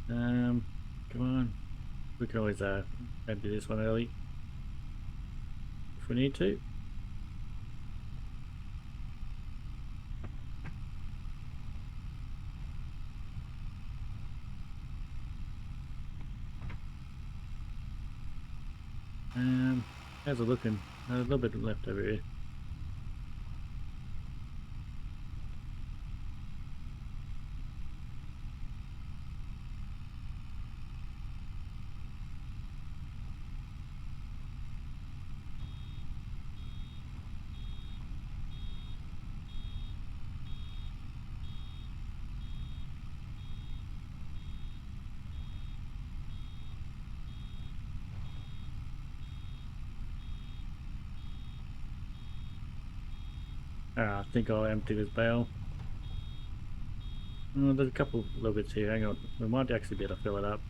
on. We can always empty this one early if we need to. How's it looking? A little bit left over here. I think I'll empty this bale. There's a couple little bits here. Hang on, we might actually be able to fill it up.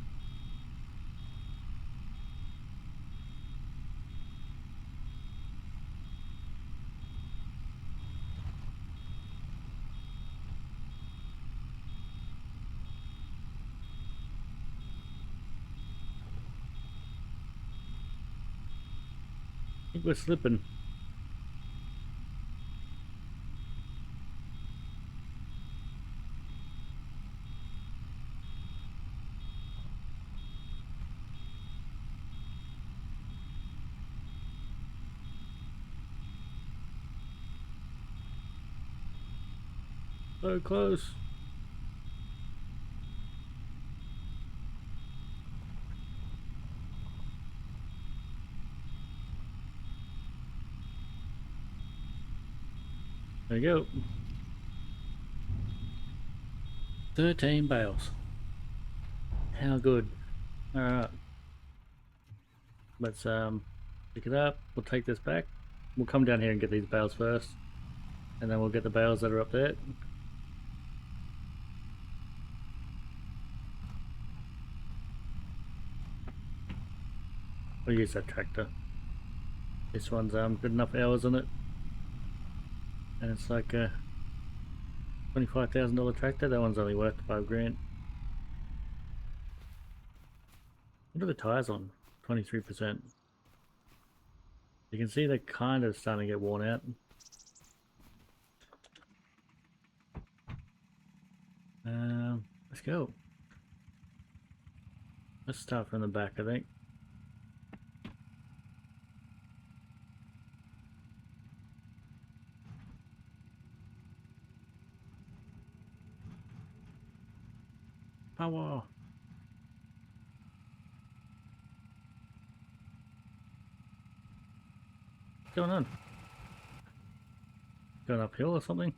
I think we're slipping. So close. There you go. 13 bales. How good. Alright. Let's pick it up. We'll take this back. We'll come down here and get these bales first. And then we'll get the bales that are up there. We'll use that tractor. This one's good enough hours on it. And it's like a $25,000 tractor. That one's only worth 5 grand. What are the tyres on? 23%. You can see they're kind of starting to get worn out. Let's go. Let's start from the back, I think. Power. What's going on? Going uphill or something?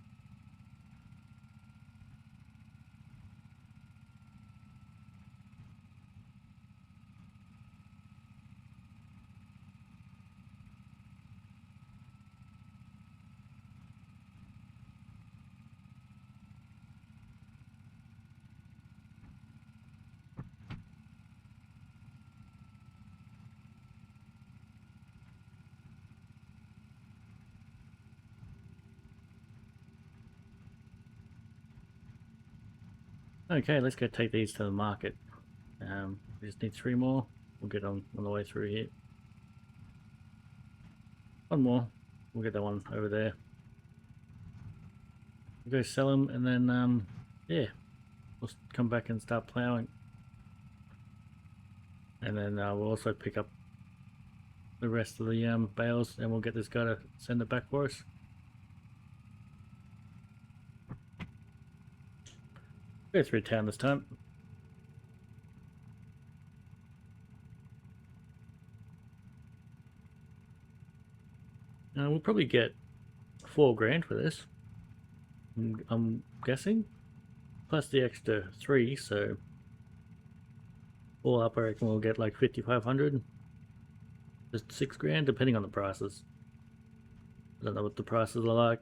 Okay, let's go take these to the market. We just need 3 more. We'll get on the way through here. 1 more. We'll get that one over there. We'll go sell them and then, yeah, we'll come back and start ploughing. And then we'll also pick up the rest of the bales and we'll get this guy to send it back for us. Go through town this time. We'll probably get 4 grand for this. I'm guessing, plus the extra 3, so all up I reckon we'll get like 5,500. Just 6 grand, depending on the prices. I don't know what the prices are like.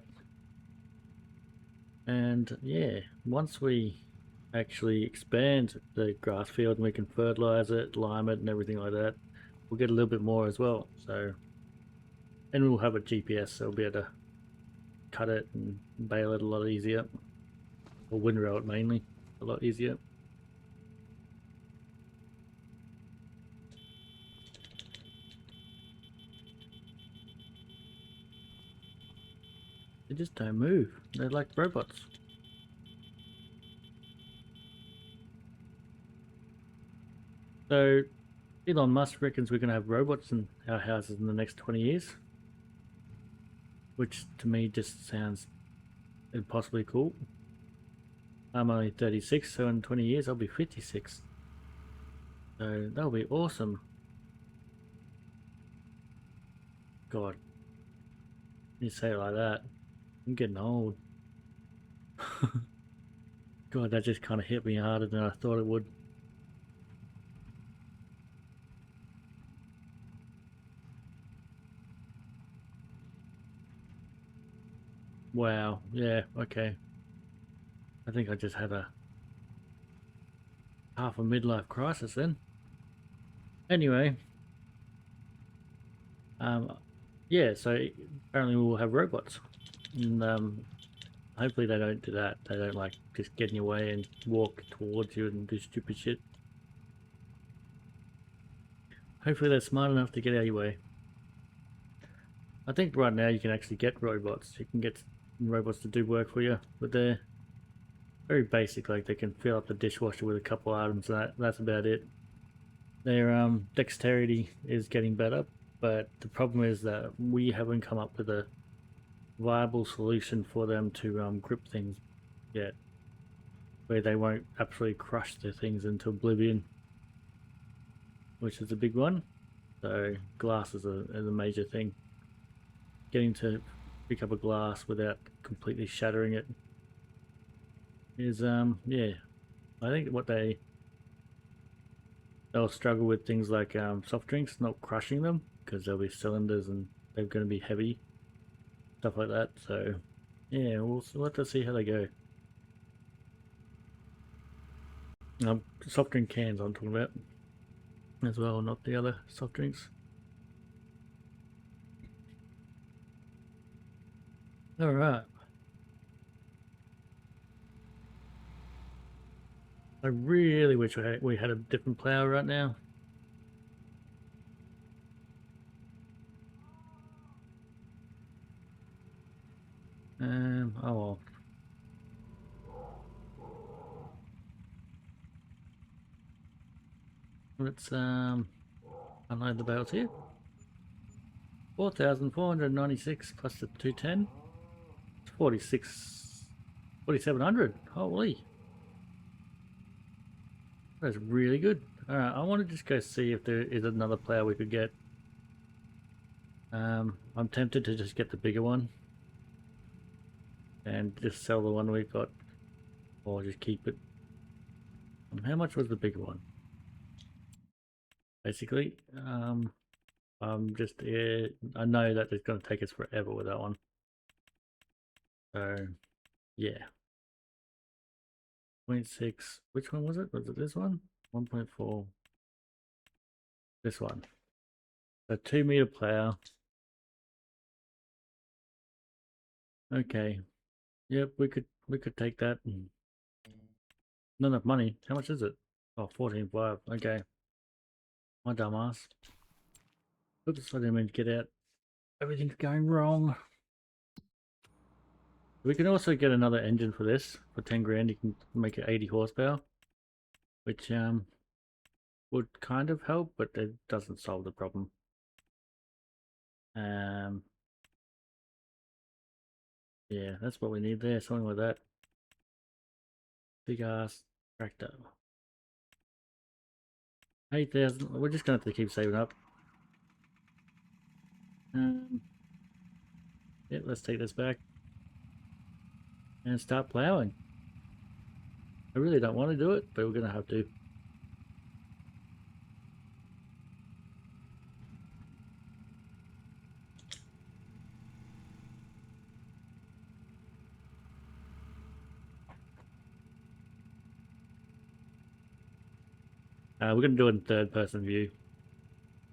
And yeah, once we actually expand the grass field and we can fertilize it, lime it and everything like that, we'll get a little bit more as well. So, and we'll have a GPS, so we'll be able to cut it and bale it a lot easier, or windrow it mainly a lot easier. They just don't move. They're like robots. So Elon Musk reckons we're going to have robots in our houses in the next 20 years. Which to me just sounds impossibly cool. I'm only 36, so in 20 years I'll be 56. So that'll be awesome. God, you say it like that. I'm getting old. God, that just kind of hit me harder than I thought it would. Wow, yeah, okay. I think I just had a half a midlife crisis then. Anyway, yeah, so apparently we'll have robots. And hopefully they don't do that. They don't like just get in your way and walk towards you and do stupid shit. Hopefully they're smart enough to get out of your way. I think right now you can actually get robots. You can get robots to do work for you, but they're very basic. Like they can fill up the dishwasher with a couple items. That's about it. Their dexterity is getting better, but the problem is that we haven't come up with a viable solution for them to grip things yet, where they won't absolutely crush the things into oblivion, which is a big one. So glass is a major thing. Getting to pick up a glass without completely shattering it is yeah. I think what they'll struggle with things like soft drinks, not crushing them because there'll be cylinders and they're going to be heavy, stuff like that. So yeah, we'll have to see how they go. Soft drink cans I'm talking about as well, not the other soft drinks. All right. I really wish we had a different plow right now. Oh well. Let's unload the bales here. 4,496 plus the 210. It's 4,700. Holy. That's really good. Alright, I want to just go see if there is another plow we could get. I'm tempted to just get the bigger one and just sell the one we've got, or just keep it. How much was the bigger one? Basically, I'm just I know that it's going to take us forever with that one. So yeah, 0.6. Which one was it? Was it this one? 1.4. This one. A 2-meter plow. Okay. Yep, we could take that. Not enough money. How much is it? Oh, 14.5. Okay. My dumb ass. Oops, I didn't mean to get out. Everything's going wrong. We can also get another engine for this. For 10 grand, you can make it 80 horsepower. Which would kind of help, but it doesn't solve the problem. Yeah, that's what we need there. Something like that. Big ass tractor. 8,000. We're just gonna have to keep saving up. Yeah, let's take this back and start plowing. I really don't want to do it, but we're gonna have to. We're gonna do it in third person view,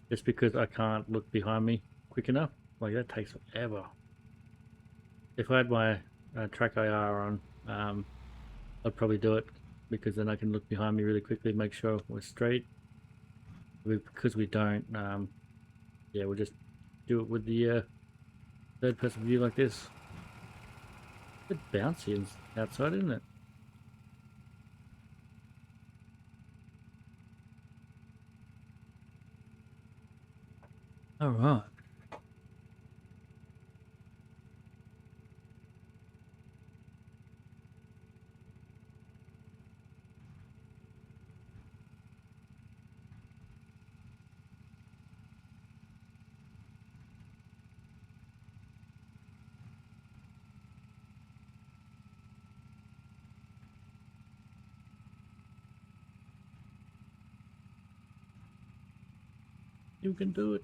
just because I can't look behind me quick enough. Like that takes forever. If I had my track IR on, I'd probably do it because then I can look behind me really quickly, make sure we're straight. Because we don't, yeah, we'll just do it with the third person view like this. A bit bouncy outside, isn't it? All right. You can do it.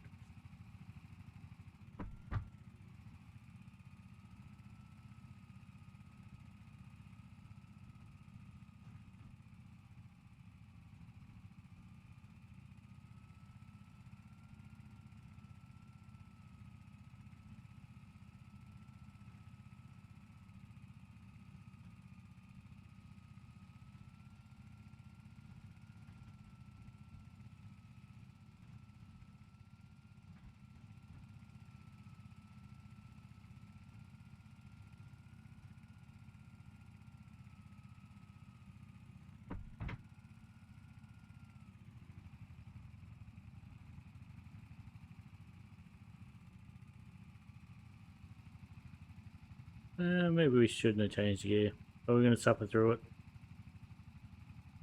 Maybe we shouldn't have changed gear, but we're going to suffer through it.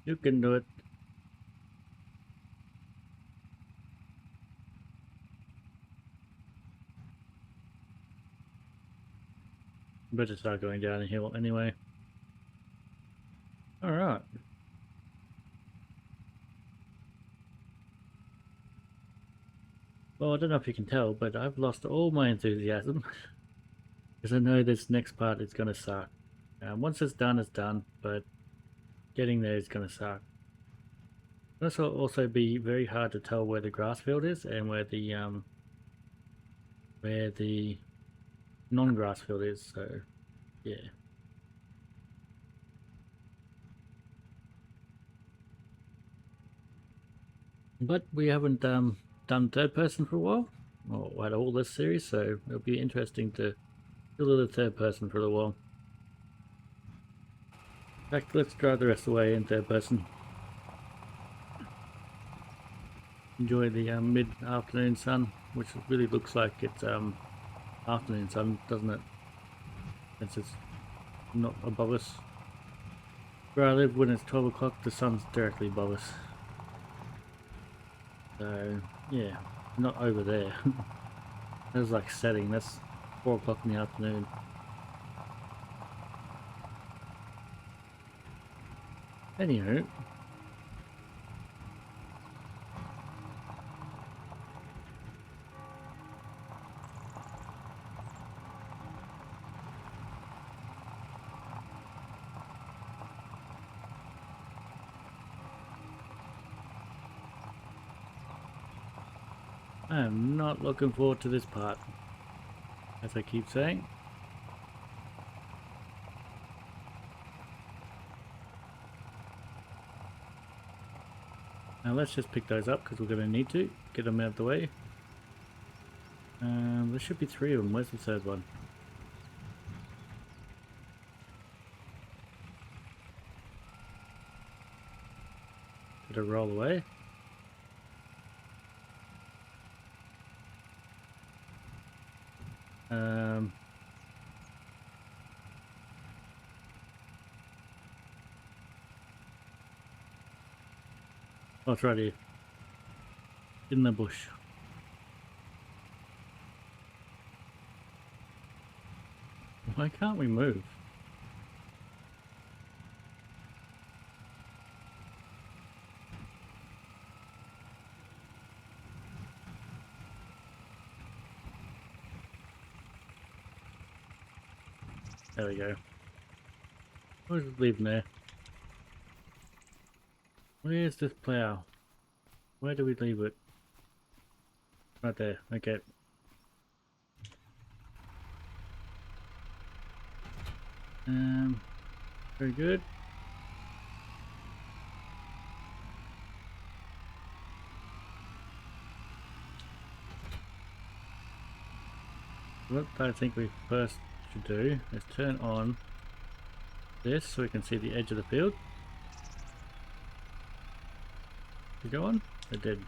You can do it. Better start going down a hill anyway. Alright. Well, I don't know if you can tell, but I've lost all my enthusiasm. Because I know this next part is going to suck. Once it's done, but getting there is going to suck. This will also be very hard to tell where the grass field is and where the non-grass field is, so yeah. But we haven't done third person for a while, or at all this series, so it'll be interesting to do a little third person for a while. In fact, let's drive the rest of the way in third person. Enjoy the mid-afternoon sun, which really looks like it's afternoon sun, doesn't it? Since it's not above us. Where I live, when it's 12 o'clock, the sun's directly above us. So, yeah, not over there. That's like setting, that's 4 o'clock in the afternoon. Anywho. I am not looking forward to this part, as I keep saying. Now let's just pick those up because we're going to need to get them out of the way. There should be 3 of them. Where's the third one? Did it roll away? Oh, it's right here. In the bush. Why can't we move? There we go. Where's it leaving there? Where's this plough? Where do we leave it? Right there, okay. Very good. What I think we first should do is turn on this so we can see the edge of the field. Did it go on? It did.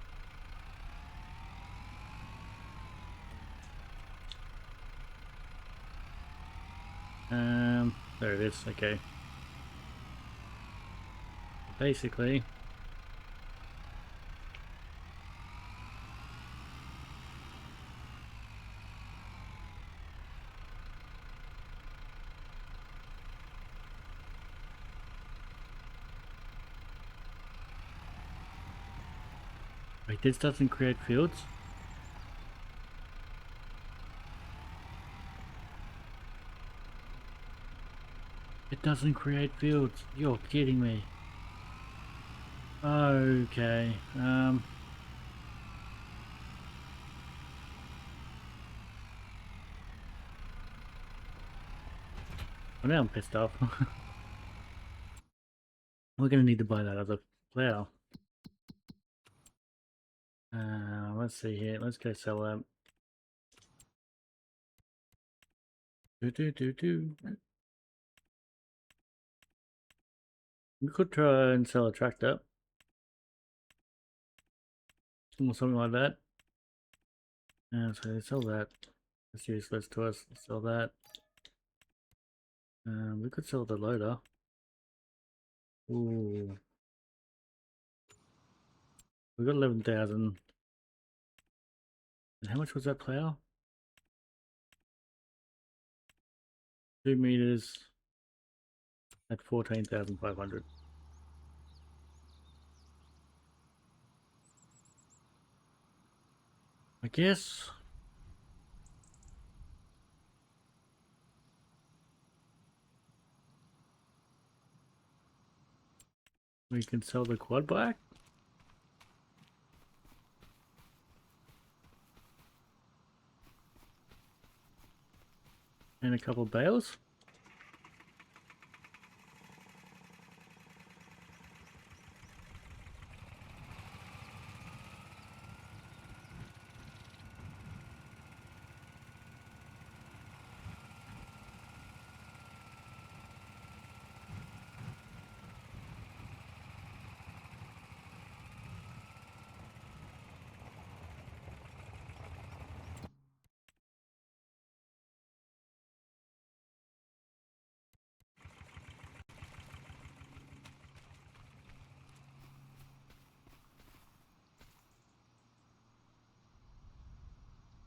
There it is. Okay. Basically, wait, this doesn't create fields? It doesn't create fields. You're kidding me. Okay. Well, now I'm pissed off. We're gonna need to buy that other plow. Let's see here. Let's go sell that. Do. We could try and sell a tractor. Or something like that. So sell that. That's useless to us. Sell that. We could sell the loader. Ooh. We got 11,000. And how much was that plow? 2 meters at 14,500. I guess we can sell the quad bike. And a couple bales.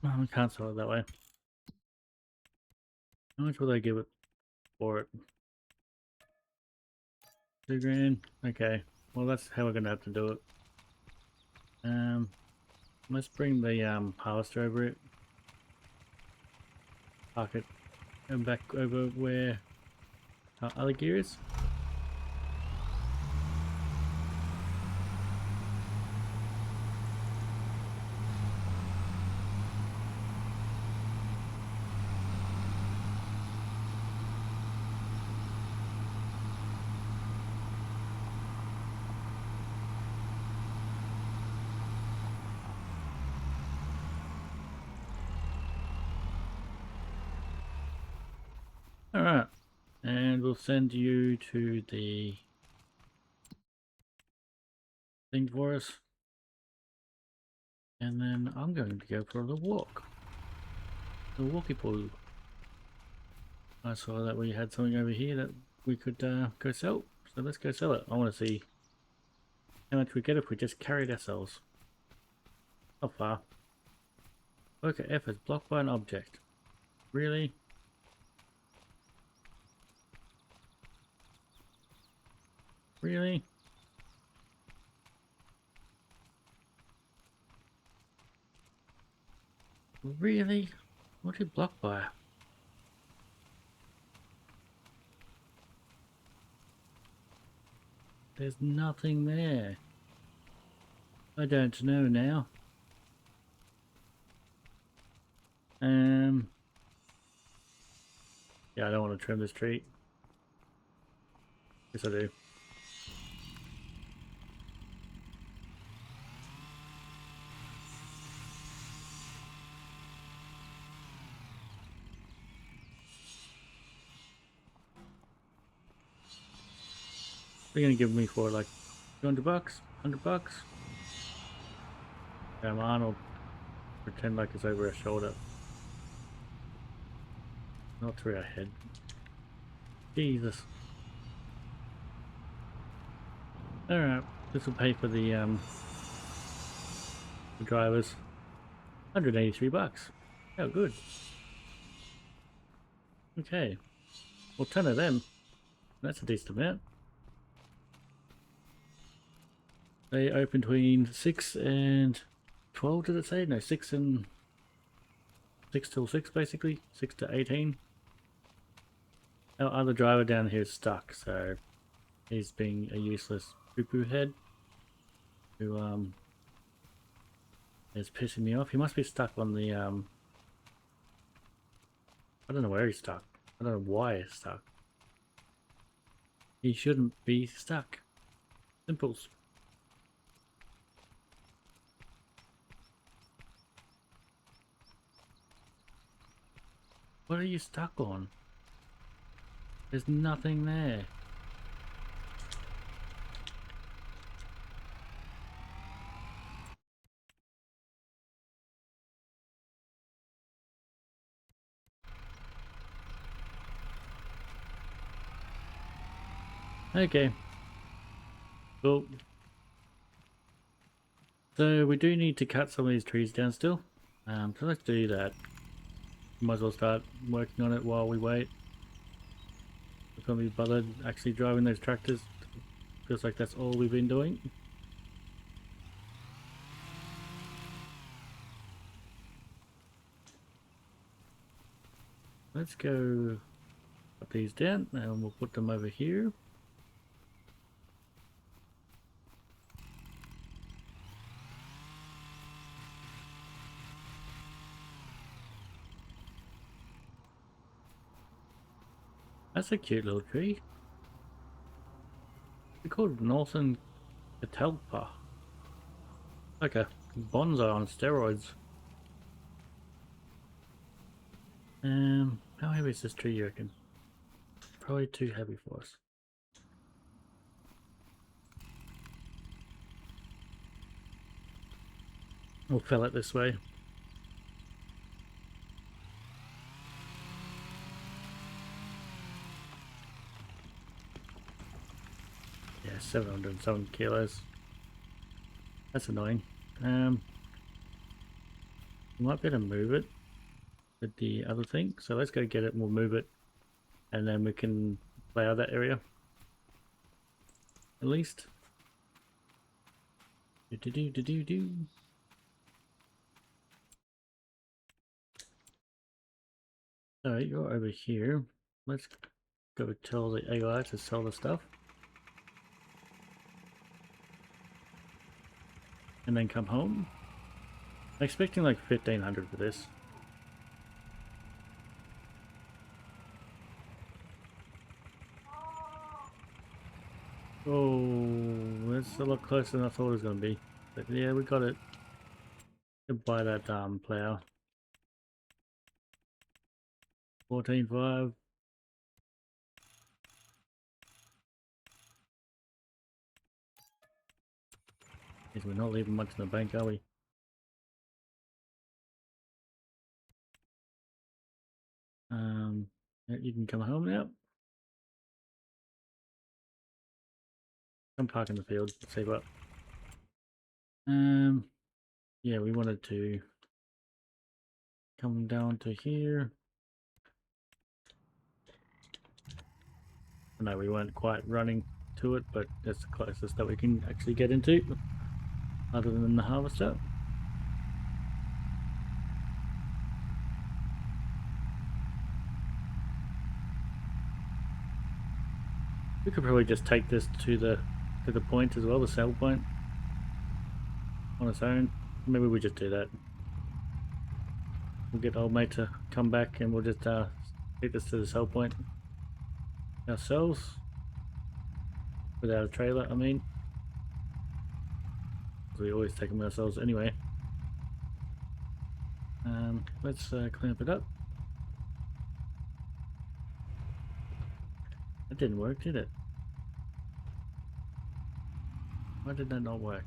No, we can't sell it that way. How much will they give it for it? 2 grand? Okay. Well, that's how we're gonna have to do it. Let's bring the harvester over it. Park it and back over where our other gear is. Alright, and we'll send you to the thing for us. And then I'm going to go for the walk. The walkie pool. I saw that we had something over here that we could go sell. So let's go sell it. I want to see how much we get if we just carried ourselves. How far? Worker F is blocked by an object. Really? Really? Really? What are you blocked by? There's nothing there. I don't know now. Yeah, I don't want to trim this tree. Yes, I do. They're gonna give me for like 200 bucks, 100 bucks. Come on, I'll pretend like it's over our shoulder. Not through our head. Jesus. Alright, this will pay for the drivers. 183 bucks. Oh, good. Okay. Well, 10 of them. That's a decent amount. They open between 6 and 12, did it say? No, 6 and 6 till 6 basically. 6 to 18. Our other driver down here is stuck, so he's being a useless poo-poo head who is pissing me off. He must be stuck on the I don't know where he's stuck. I don't know why he's stuck. He shouldn't be stuck. Simples. What are you stuck on? There's nothing there. Okay. Cool. So we do need to cut some of these trees down still. So let's do that. Might as well start working on it while we wait. We can't be bothered actually driving those tractors. Feels like that's all we've been doing. Let's go put these down and we'll put them over here. That's a cute little tree. They're called Northern Catalpa. Like a bonsai on steroids. How heavy is this tree, you reckon? Probably too heavy for us. We'll fell it this way. Yeah, 707 kilos. That's annoying. We might be able to move it with the other thing. So let's go get it and we'll move it. And then we can play out that area. At least. Do. Alright, you're over here. Let's go tell the AI to sell the stuff. And then come home. I'm expecting like 1500 for this. Oh, that's a lot closer than I thought it was going to be. But yeah, we got it. To buy that plow. 14.5. Guess we're not leaving much in the bank, are we? Yeah, you can come home now. Come park in the field. Save up. Yeah, we wanted to come down to here. No, we weren't quite running to it, but that's the closest that we can actually get into, other than the harvester. We could probably just take this to the point as well, the sell point, on its own. Maybe we just do that. We'll get old mate to come back and we'll just take this to the sell point ourselves. Without a trailer, I mean. We always take them ourselves anyway. Let's clamp it up. That didn't work, did it? Why did that not work?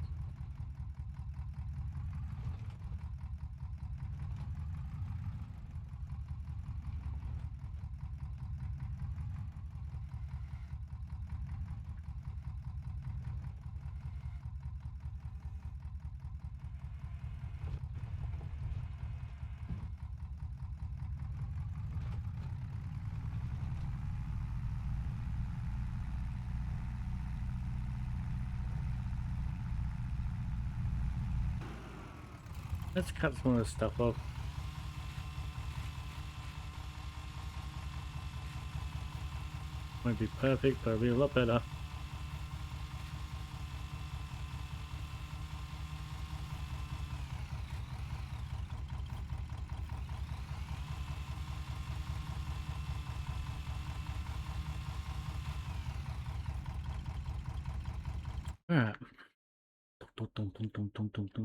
Let's cut some of this stuff off. Won't be perfect, but it'll be a lot better. Alright.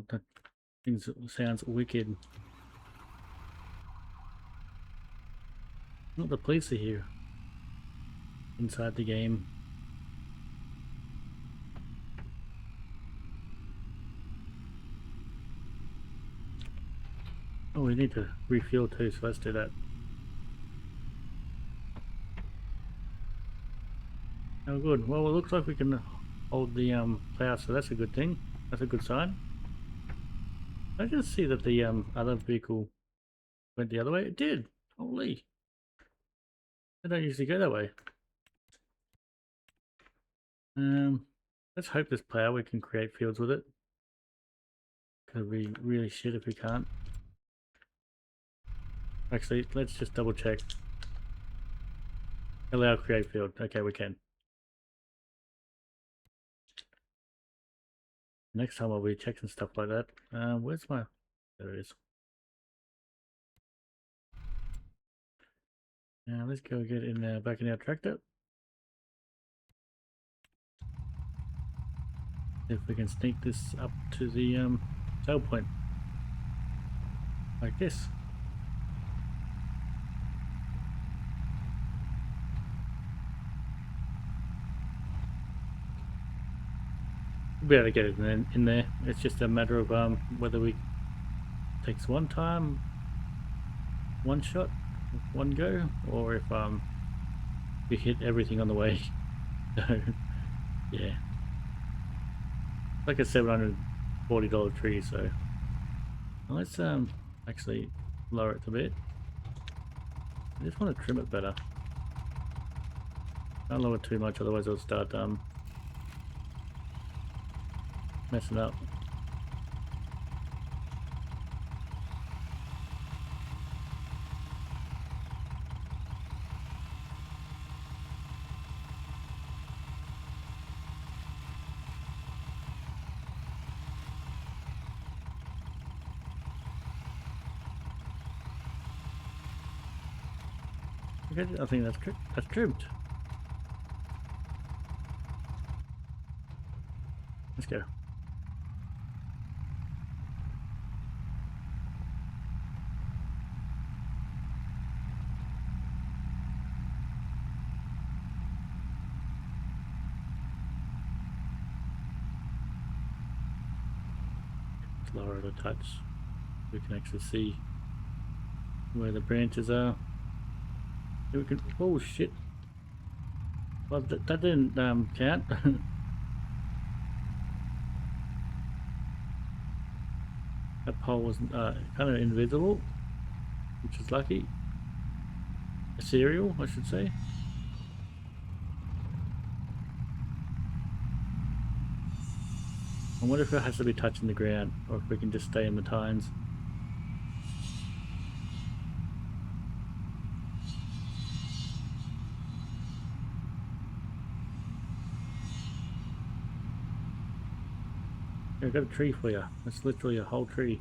That thing sounds wicked. Not the police are here. Inside the game. Oh, we need to refuel too, so let's do that. Oh good, well it looks like we can hold the plow, so that's a good thing. That's a good sign. I just see that the other vehicle went the other way. It did! Holy! They don't usually go that way. Let's hope this plow we can create fields with it. Could be really shit if we can't. Actually, let's just double check. Allow create field. Okay, we can. Next time I'll be checking stuff like that. Where's my... There it is. Now let's go get in back in our tractor. If we can sneak this up to the sail point. Like this. We'll be able to get it in there. It's just a matter of whether we takes one time, one shot, one go, or if we hit everything on the way. So yeah, like a $740 tree. So let's actually lower it a bit. I just want to trim it better. Don't lower it too much, otherwise it'll start messing up. Okay, I think that's trimmed. Let's go. Lower it a touch. We can actually see where the branches are. We can. Oh shit! Well, that didn't count. That pole was kind of invisible, which is lucky. A serial, I should say. I wonder if it has to be touching the ground, or if we can just stay in the tines. I've got a tree for you. It's literally a whole tree.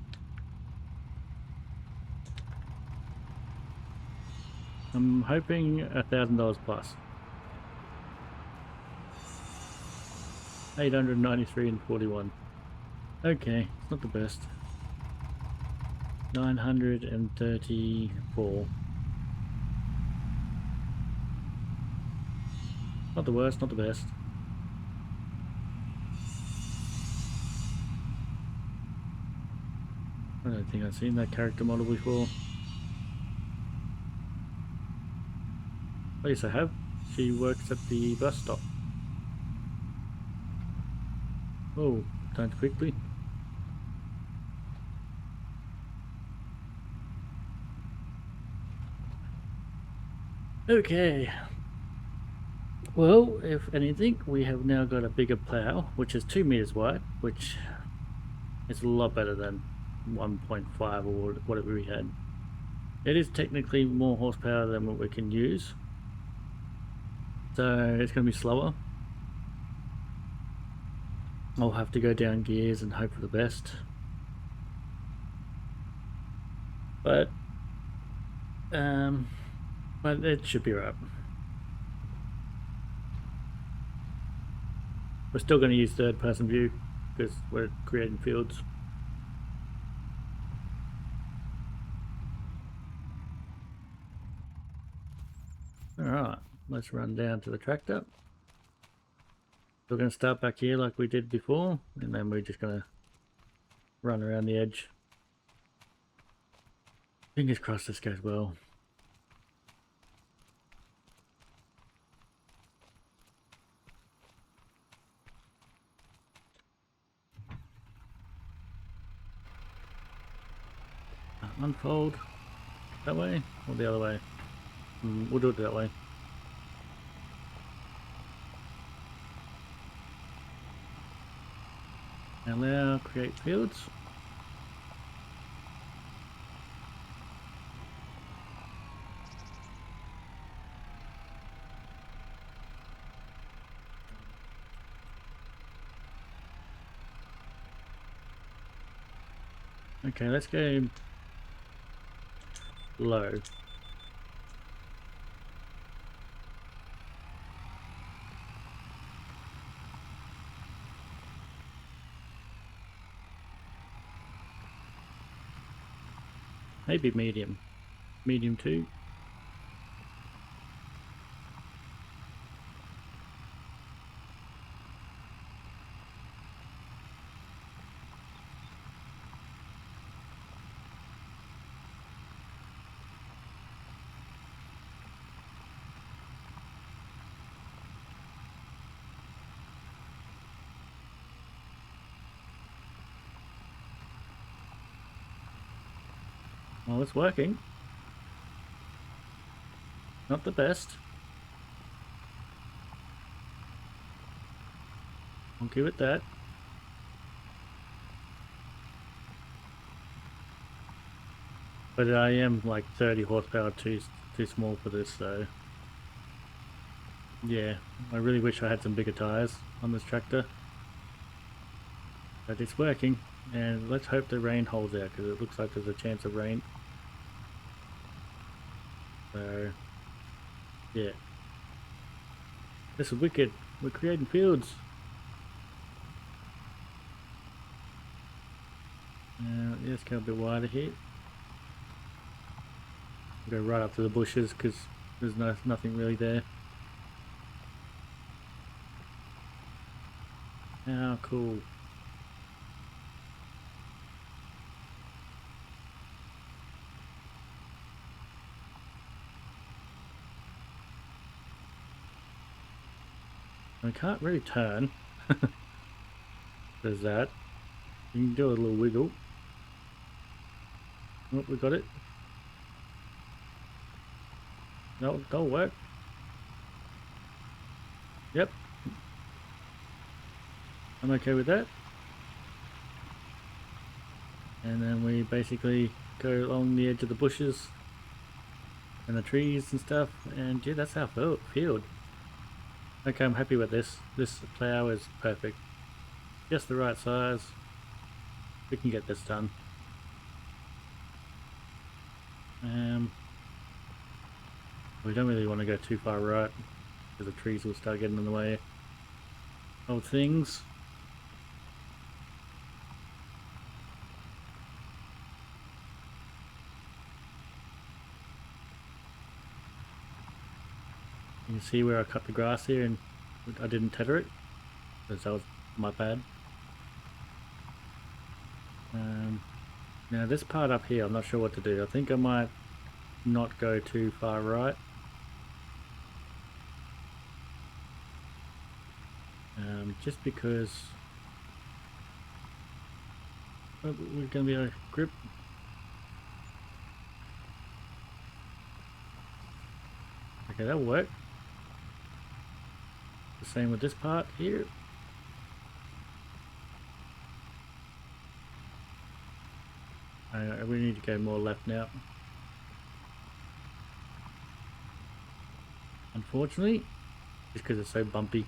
I'm hoping $1,000 plus. 893 and 41. Okay, it's not the best. 934. Not the worst, not the best. I don't think I've seen that character model before. Oh yes, I have. She works at the bus stop. Oh, turns quickly. Okay. Well, if anything, we have now got a bigger plow, which is 2 meters wide, which is a lot better than 1.5 or whatever we had. It is technically more horsepower than what we can use, so it's going to be slower. I'll have to go down gears and hope for the best. But it should be right. We're still going to use third-person view because we're creating fields. Alright, let's run down to the tractor. We're going to start back here like we did before, and then we're just going to run around the edge. Fingers crossed this goes well. Unfold that way or the other way? We'll do it that way. And now create fields. Okay, let's go low. Maybe medium. Medium 2. Well, it's working. Not the best. I'll give it that. But I am like 30 horsepower too small for this, so yeah, I really wish I had some bigger tires on this tractor. But it's working, and let's hope the rain holds out because it looks like there's a chance of rain. So yeah, this is wicked. We're creating fields. Let's go a bit wider here. Go right up to the bushes because there's nothing really there. How cool. I can't really turn. There's that. You can do a little wiggle. Oh, we got it. No, that'll work. Yep. I'm okay with that. And then we basically go along the edge of the bushes and the trees and stuff, and yeah, that's our field. Okay, I'm happy with this. This plough is perfect. Just the right size. We can get this done. We don't really want to go too far right because the trees will start getting in the way of things. You can see where I cut the grass here and I didn't tether it because that was my bad. Now this part up here, I'm not sure what to do. I think I might not go too far right. Just because we're going to be able to grip. Okay, that'll work. The same with this part here. We need to go more left now. Unfortunately, just because it's so bumpy.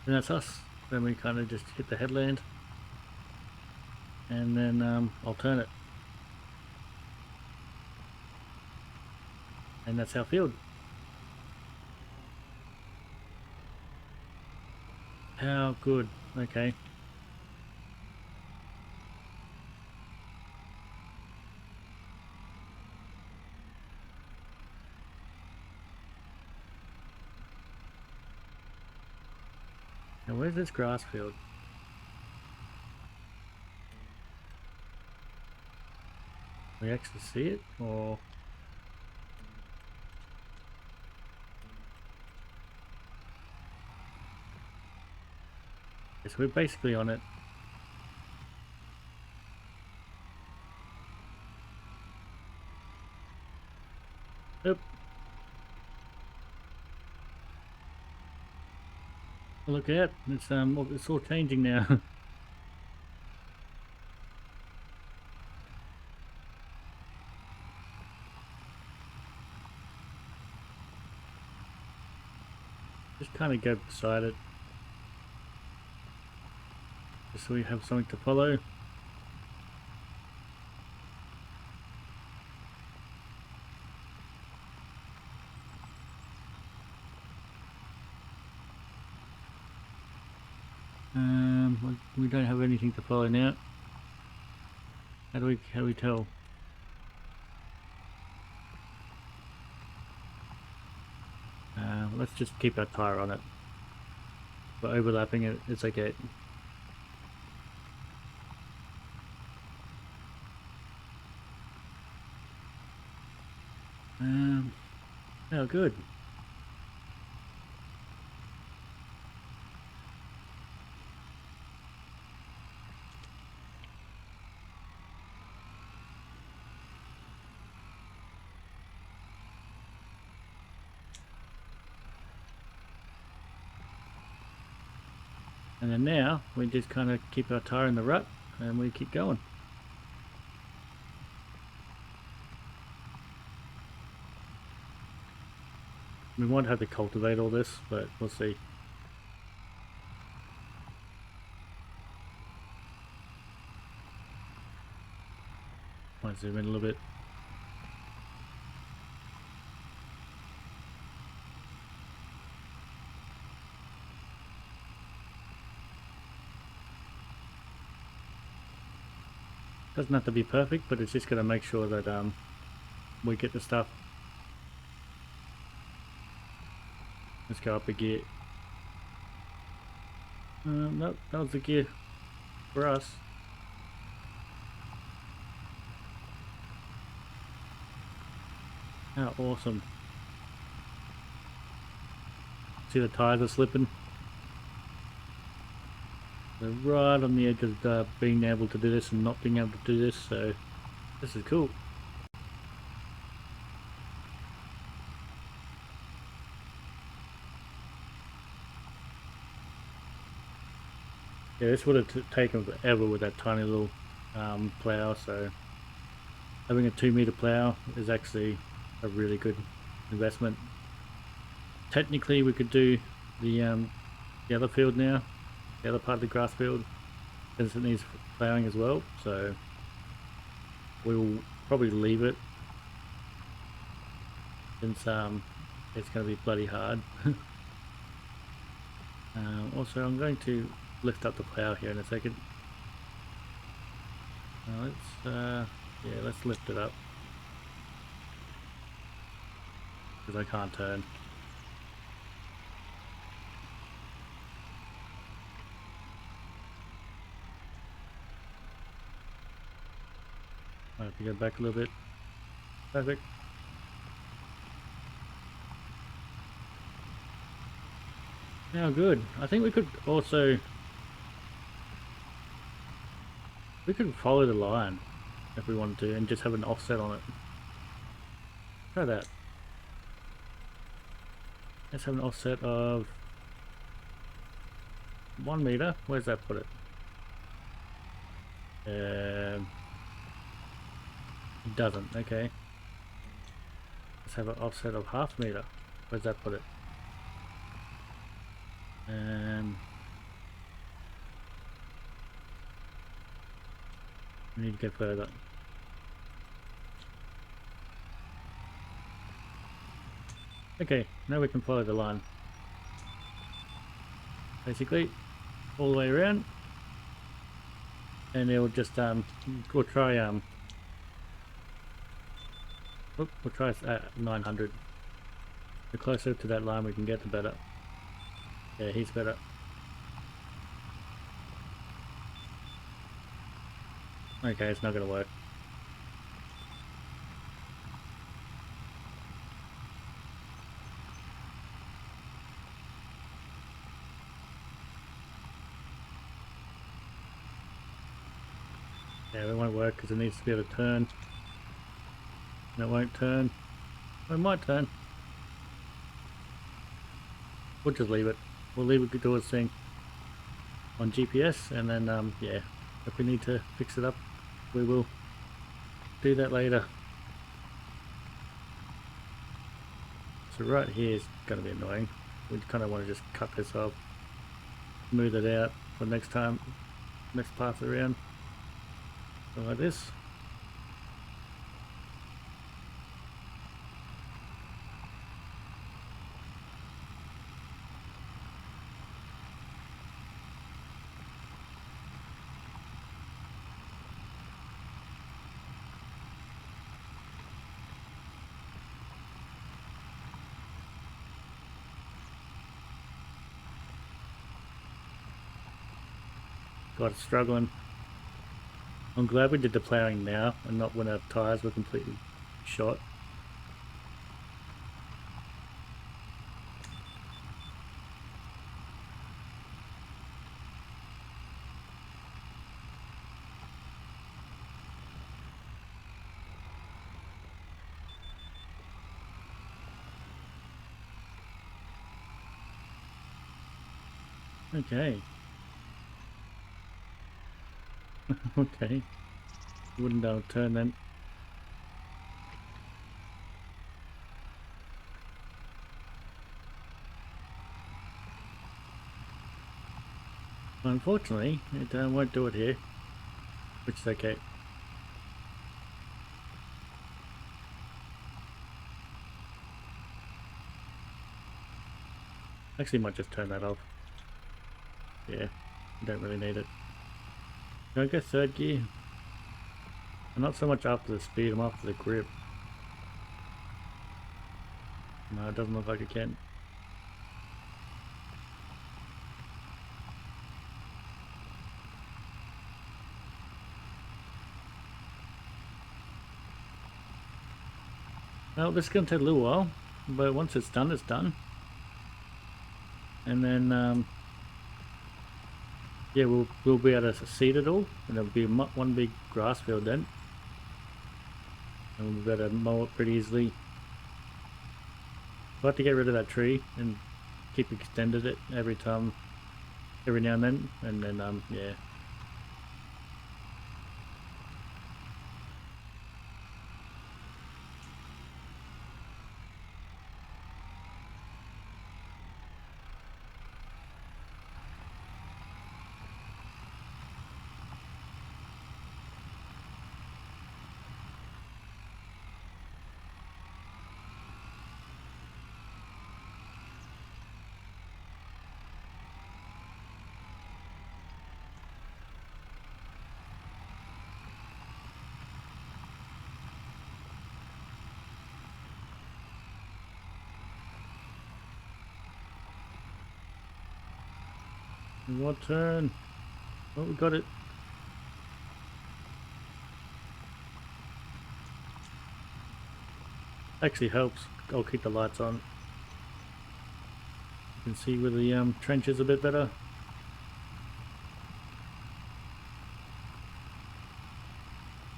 And that's us. Then we kind of just hit the headland. And then I'll turn it. And that's our field. How good. Okay. Now where's this grass field? We actually see it, or yes, we're basically on it. Oop. Look out! It's all changing now. Just kind of go beside it, just so we have something to follow. We don't have anything to follow now. How do we tell? Let's just keep our tire on it. But overlapping it, it's okay. Oh, good. And then now we just kind of keep our tire in the rut and we keep going. We might have to cultivate all this, but we'll see. Might zoom in a little bit. Doesn't have to be perfect, but it's just going to make sure that we get the stuff. Let's go up a gear. Nope, that was the gear for us. How awesome. See the tires are slipping? They're right on the edge of being able to do this and not being able to do this, so this is cool. Yeah, this would have taken forever with that tiny little plow, so having a 2-meter plow is actually a really good investment. Technically we could do the other field now, the other part of the grass field, since it needs plowing as well, so we'll probably leave it since it's going to be bloody hard. Also I'm going to lift up the plow here in a second. Let's lift it up, because I can't turn. I have to go back a little bit. Perfect. Now good. I think we could also follow the line if we wanted to and just have an offset on it. Try that. Let's have an offset of 1 meter. Where's that put it? It doesn't, okay. Let's have an offset of 0.5 meter. Where's that put it? We need to go further. Okay, now we can follow the line. Basically, all the way around. And it'll just, we'll try, we'll try 900. The closer to that line we can get, the better. Yeah, he's better. Okay, it's not gonna work. Yeah, it won't work because it needs to be able to turn. And it won't turn. Well, it might turn. We'll just leave it. We'll leave it to do its thing on GPS, and then yeah, if we need to fix it up, we will do that later. So right here is going to be annoying. We kind of want to just cut this off, smooth it out for next time, next pass around. So like this. God, it's struggling. I'm glad we did the ploughing now and not when our tyres were completely shot. Okay. Okay. Wouldn't turn then. Unfortunately, it won't do it here, which is okay. Actually, might just turn that off. Yeah, you don't really need it. Can I go third gear? I'm not so much after the speed, I'm after the grip. No, it doesn't look like it can. Well, this is going to take a little while, but once it's done, it's done. And then, yeah, we'll be able to seed it all, and there'll be one big grass field then. And we'll be able to mow it pretty easily. We'll have to get rid of that tree and keep extended it every now and then, yeah. What turn? Oh, we got it. Actually helps. I'll keep the lights on. You can see where the trench is a bit better.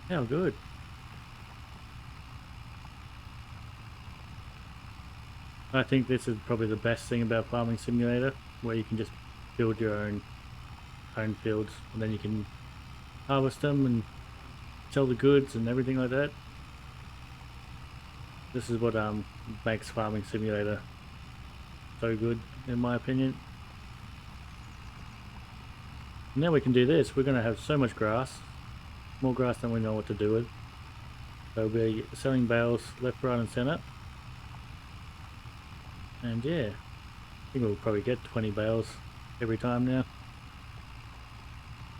How good. I think this is probably the best thing about Farming Simulator, where you can just build your own fields, and then you can harvest them and sell the goods and everything like that. This is what makes Farming Simulator so good, in my opinion. Now we can do this. We're going to have so much grass, more grass than we know what to do with. So we'll be selling bales left, right, and centre. And yeah, I think we'll probably get 20 bales every time now.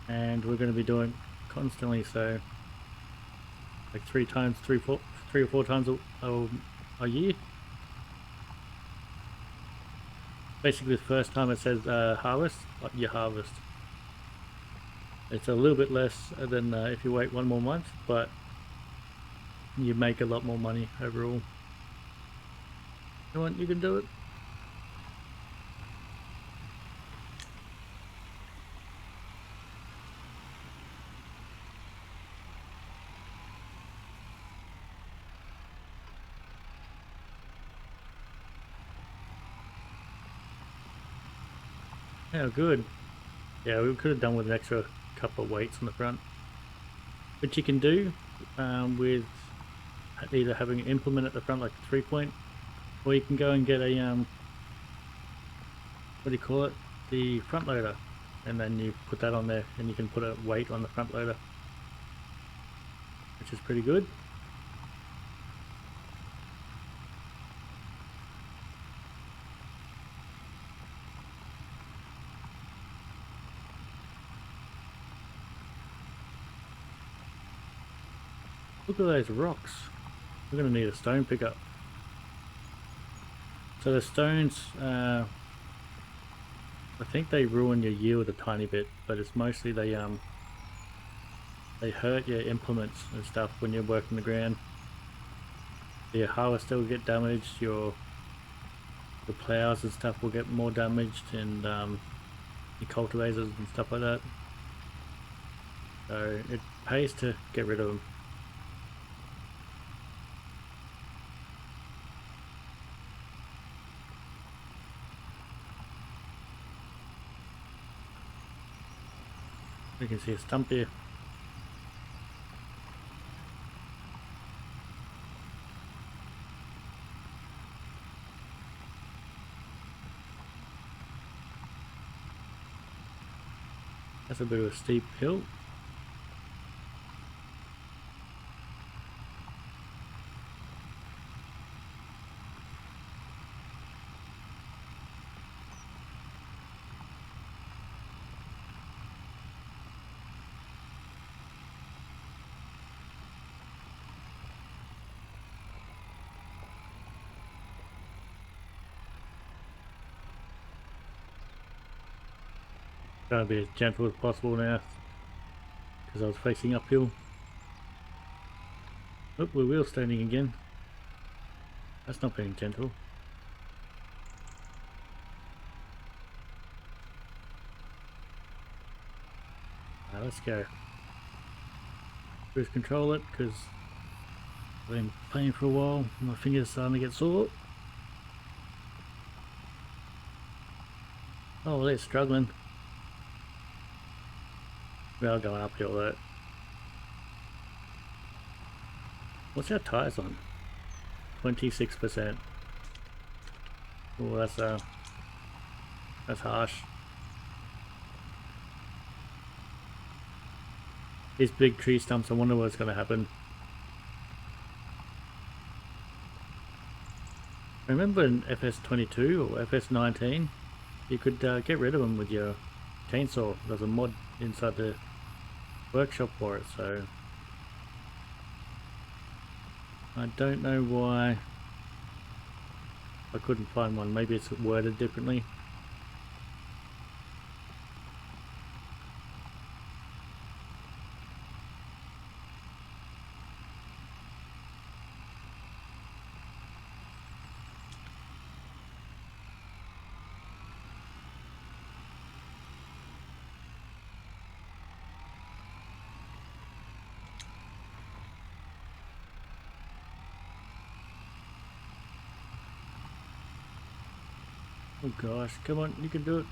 And we're going to be doing constantly, so like three or four times a year. Basically, the first time it says harvest, like you harvest. It's a little bit less than if you wait one more month, but you make a lot more money overall. Come on, you can do it. Yeah, good. Yeah, we could have done with an extra couple of weights on the front. Which you can do with either having an implement at the front like a 3-point, or you can go and get a, what do you call it? The front loader. And then you put that on there and you can put a weight on the front loader. Which is pretty good. Look at those rocks. We're going to need a stone pickup. So the stones, I think they ruin your yield a tiny bit, but it's mostly they hurt your implements and stuff when you're working the ground. Your harvester will get damaged, your plows and stuff will get more damaged, and your cultivators and stuff like that. So it pays to get rid of them. You can see a stump here. That's a bit of a steep hill. Trying to be as gentle as possible now, because I was facing uphill. Oh, we're wheel standing again. That's not being gentle. Let's go. Cruise control it, because I've been playing for a while. My fingers are starting to get sore. Oh, well, they're struggling. We are going uphill though. What's our tyres on? 26%. Oh, that's harsh. These big tree stumps, I wonder what's going to happen. Remember in fs22 or fs19, you could get rid of them with your chainsaw. There's a mod inside the workshop for it, so I don't know why I couldn't find one. Maybe it's worded differently. Oh gosh, come on, you can do it.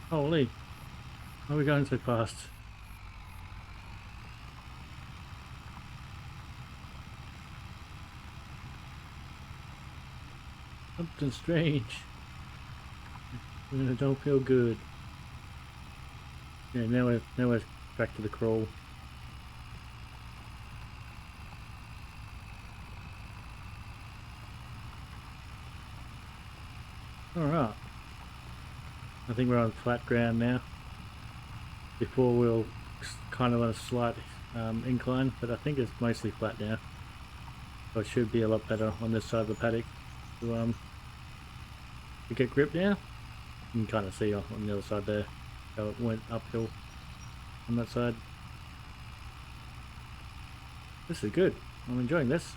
Holy, why are we going so fast? Something strange. I don't feel good. Yeah, now we're back to the crawl. Alright. I think we're on flat ground now. Before we were kind of on a slight incline, but I think it's mostly flat now. So it should be a lot better on this side of the paddock to get grip now. You can kind of see on the other side there how it went uphill on that side. This is good. I'm enjoying this.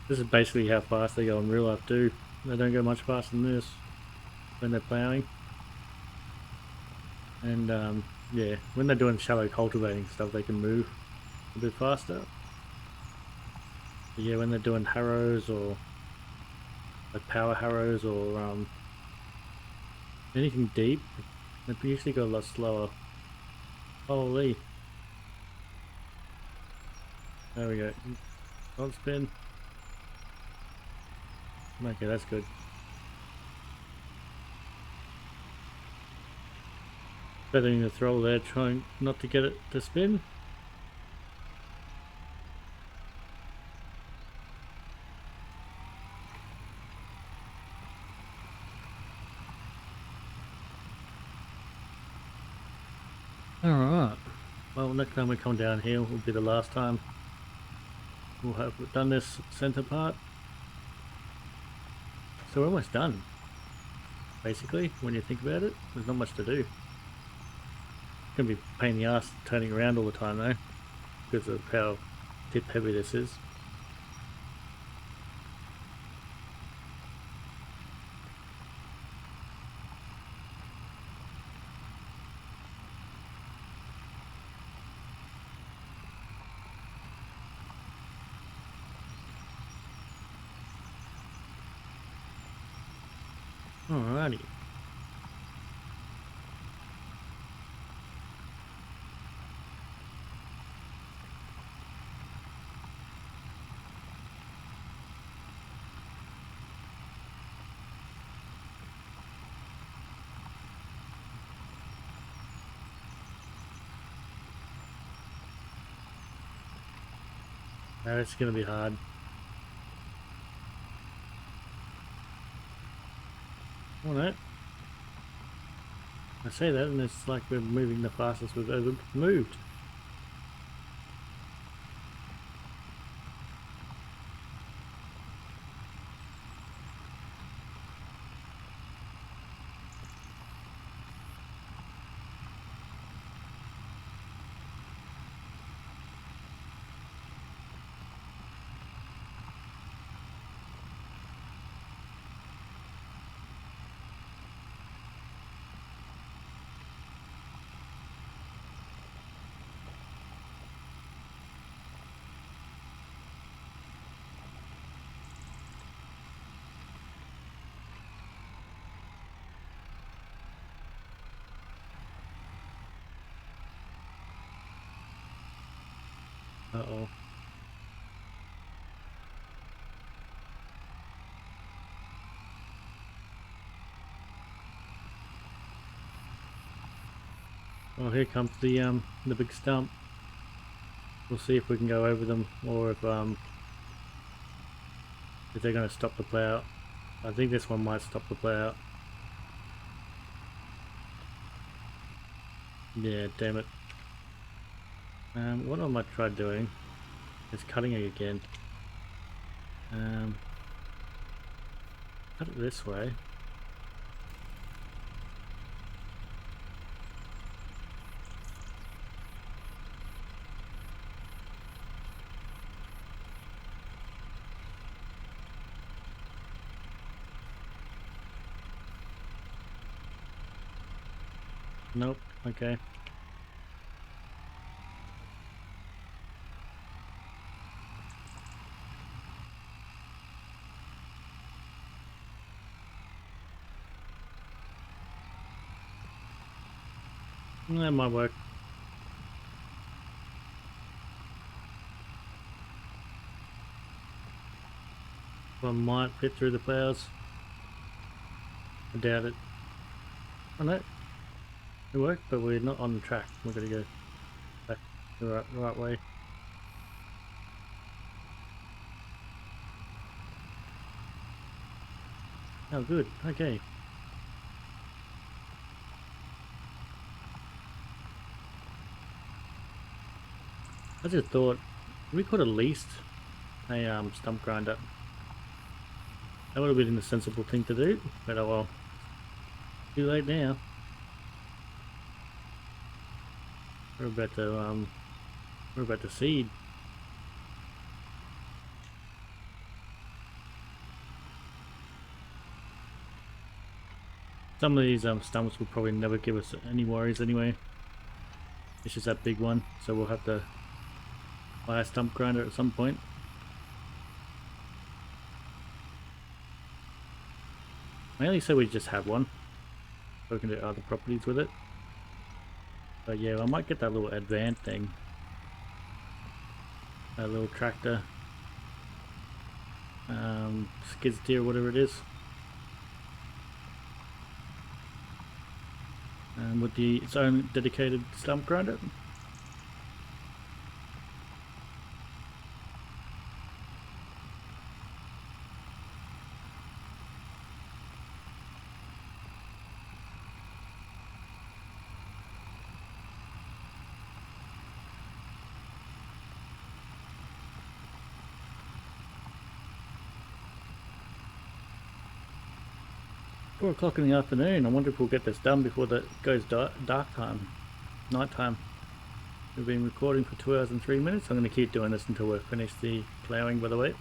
This is basically how fast they go in real life too. They don't go much faster than this when they're ploughing. And yeah, when they're doing shallow cultivating stuff they can move a bit faster. But yeah, when they're doing harrows or like power harrows or anything deep, they usually go a lot slower. Holy. There we go. Front spin. Okay, that's good. Feathering the throttle there, trying not to get it to spin. Alright. Well, next time we come down here will be the last time we'll have done this center part. So we're almost done. Basically, when you think about it, there's not much to do. It's gonna be a pain in the ass turning around all the time though, because of how tip heavy this is. Alrighty. Now it's gonna be hard. Well, no. I say that and it's like we're moving the fastest we've ever moved. Uh-oh. Well, here comes the big stump. We'll see if we can go over them or if they're going to stop the plough. I think this one might stop the plough. Yeah, damn it. What I might try doing is cutting it again. Cut it this way. Nope. Okay. That might work. I might fit through the clouds. I doubt it. Oh no, it worked, but we're not on the track. We're gonna go back the right way. Oh good, okay. I just thought we could have leased a stump grinder. That would have been the sensible thing to do, but oh well. Too late now. We're about to seed. Some of these stumps will probably never give us any worries anyway. It's just that big one, so we'll have to buy a stump grinder at some point. Mainly so we just have one, so we can do other properties with it. But yeah, I might get that little advanced thing. That little tractor. Skid steer, whatever it is. With its own dedicated stump grinder. Four o'clock in the afternoon. I wonder if we'll get this done before it goes dark time, night time. We've been recording for 2 hours and 3 minutes. I'm going to keep doing this until we've finished the ploughing, by the way.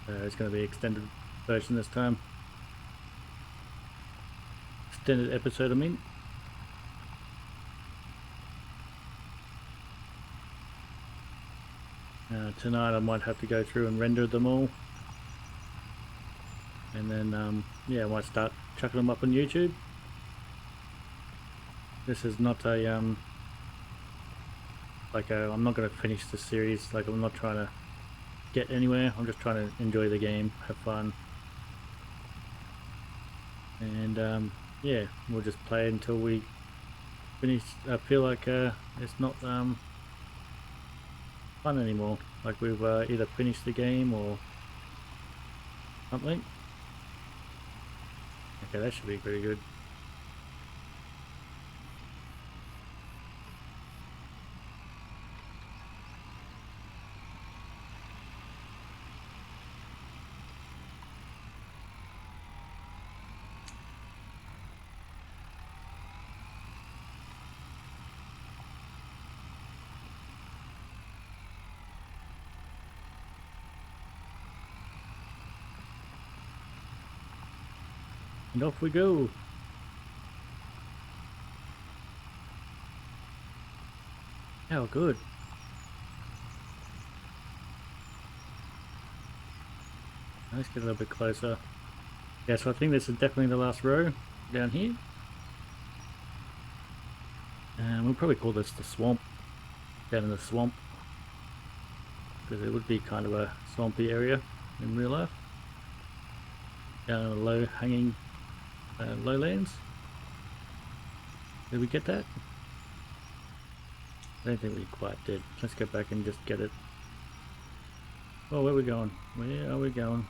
It's going to be extended version this time. Extended episode, I mean. Tonight I might have to go through and render them all. And then, yeah, I might start chucking them up on YouTube. This is not a, I'm not going to finish the series, like I'm not trying to get anywhere, I'm just trying to enjoy the game, have fun. And, yeah, we'll just play until we finish. I feel like it's not fun anymore, like we've either finished the game or something. Okay, that should be pretty good. And off we go. How good. Let's get a little bit closer. Yeah, so I think this is definitely the last row down here. And we'll probably call this the swamp, down in the swamp. Because it would be kind of a swampy area in real life. Down in the low hanging lowlands. Did we get that? I don't think we quite did. Let's go back and just get it. Oh, where are we going? Where are we going?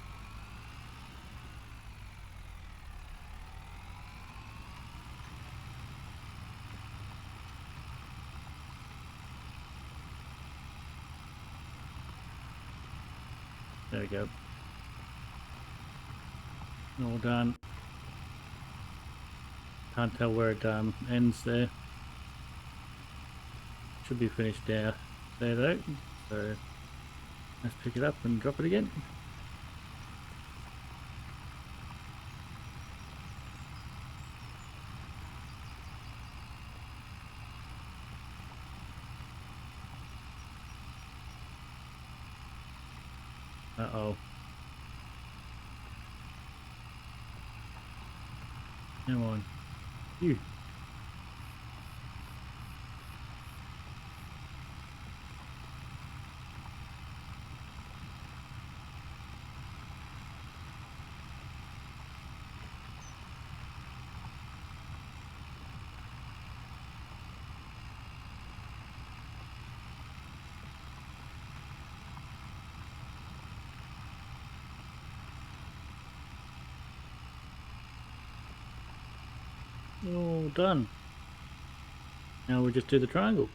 There we go. All done. Can't tell where it ends there. Should be finished there though. So let's pick it up and drop it again. Uh-oh. Come on. You. All done. Now we just do the triangle.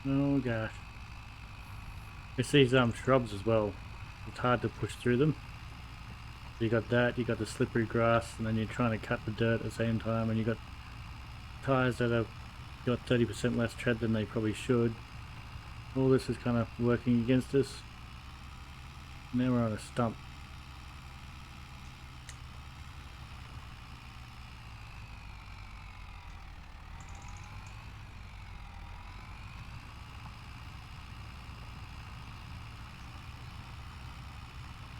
Oh gosh. It's these shrubs as well. It's hard to push through them. You got that, you got the slippery grass, and then you're trying to cut the dirt at the same time, and you got tires that have got 30% less tread than they probably should. All this is kind of working against us. Now we're on a stump.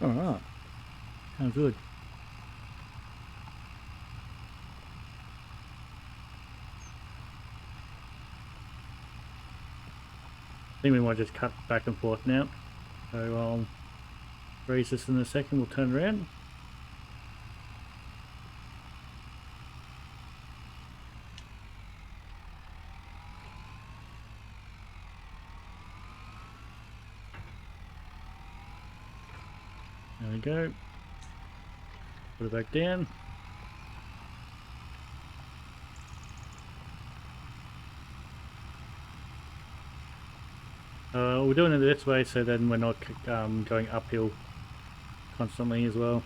Alright. Sounds good. I think we might just cut back and forth now. So I'll raise this in a second, we'll turn around. There we go. Put it back down. We're doing it this way so then we're not going uphill constantly as well.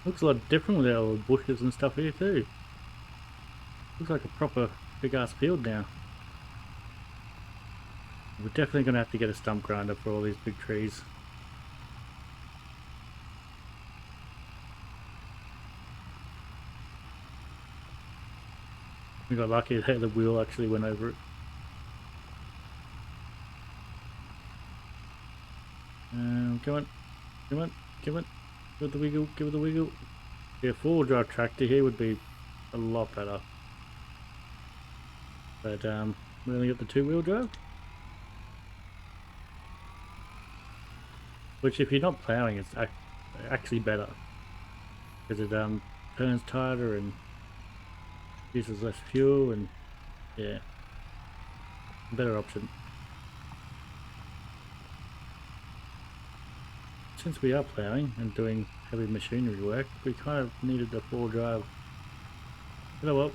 Looks a lot different with our bushes and stuff here too. Looks like a proper big ass field now. We're definitely going to have to get a stump grinder for all these big trees. We got lucky that the wheel actually went over it. Come on, come on, come on. Give it the wiggle, give it the wiggle. Yeah, four-wheel drive tractor here would be a lot better. But we only got the two-wheel drive. Which if you're not ploughing, it's actually better. Because it turns tighter and uses less fuel and yeah, better option. Since we are ploughing and doing heavy machinery work, we kind of needed the four-wheel drive. You know what?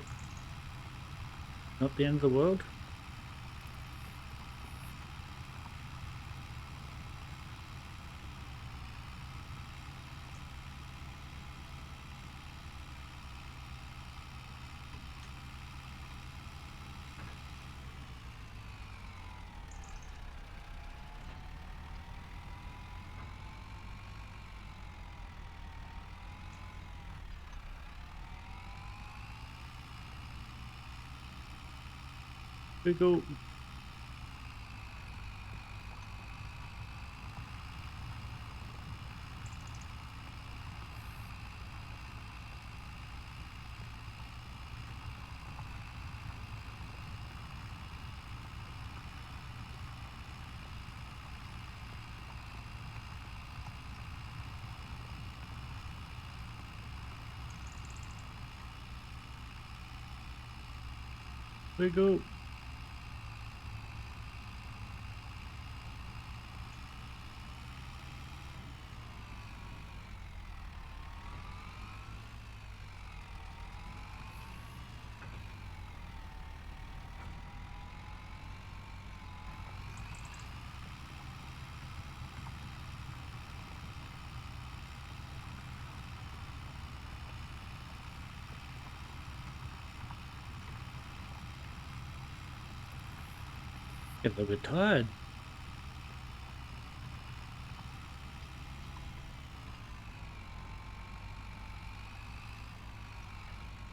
Not the end of the world. We go. we go. Get a little bit tired.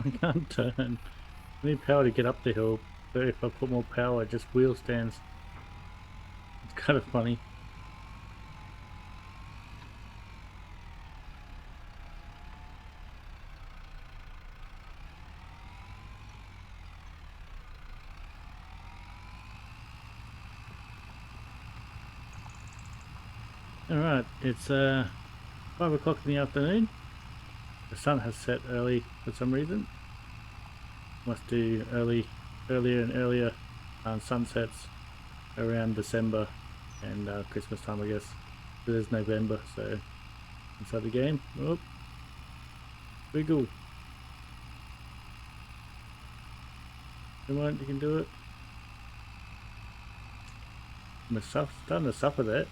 I can't turn. I need power to get up the hill, but if I put more power, it just wheel stands. It's kind of funny. Alright, it's 5 o'clock in the afternoon. The sun has set early for some reason. Must do earlier and earlier sunsets around December and Christmas time, I guess. It is November, so inside the game. Oh, wiggle. Come on, you can do it. I'm starting to suffer there.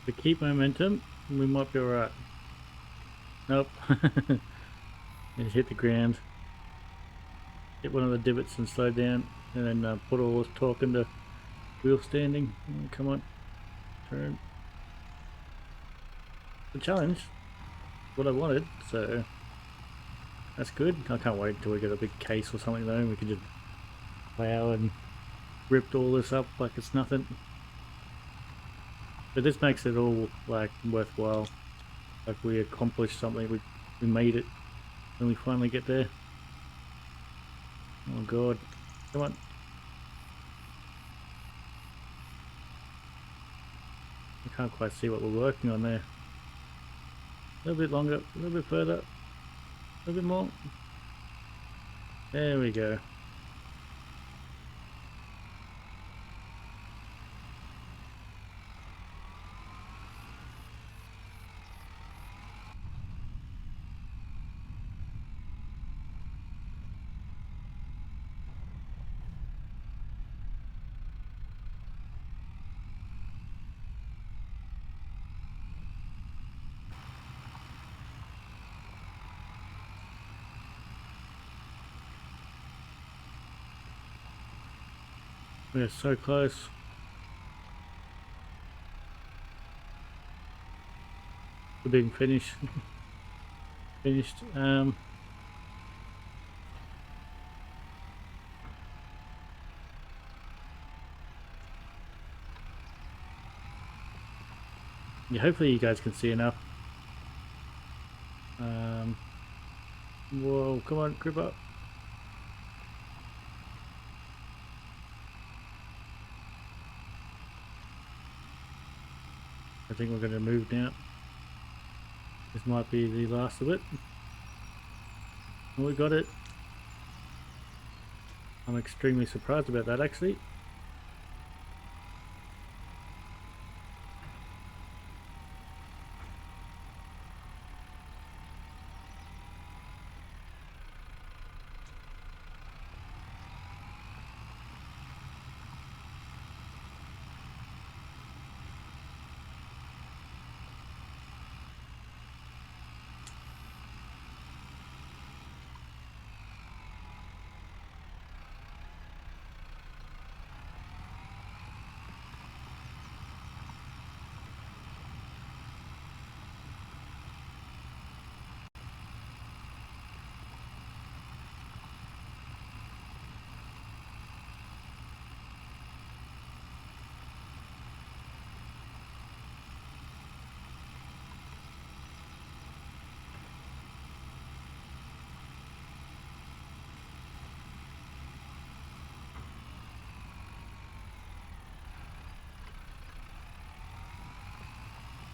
To keep momentum, we might be alright. Nope. Just hit the ground. Hit one of the divots and slow down, and then put all this torque into wheel standing. Come on, turn. The challenge, what I wanted, so that's good. I can't wait until we get a big case or something though, and we can just plow and rip all this up like it's nothing. But this makes it all like worthwhile. Like we accomplished something, we made it, and we finally get there. Oh god, come on. I can't quite see what we're working on there. A little bit longer, a little bit further, a little bit more. There we go. We're so close. To being finished. Yeah, hopefully you guys can see enough. Whoa, come on, grip up. I think we're going to move now. This might be the last of it. We got it. I'm extremely surprised about that actually.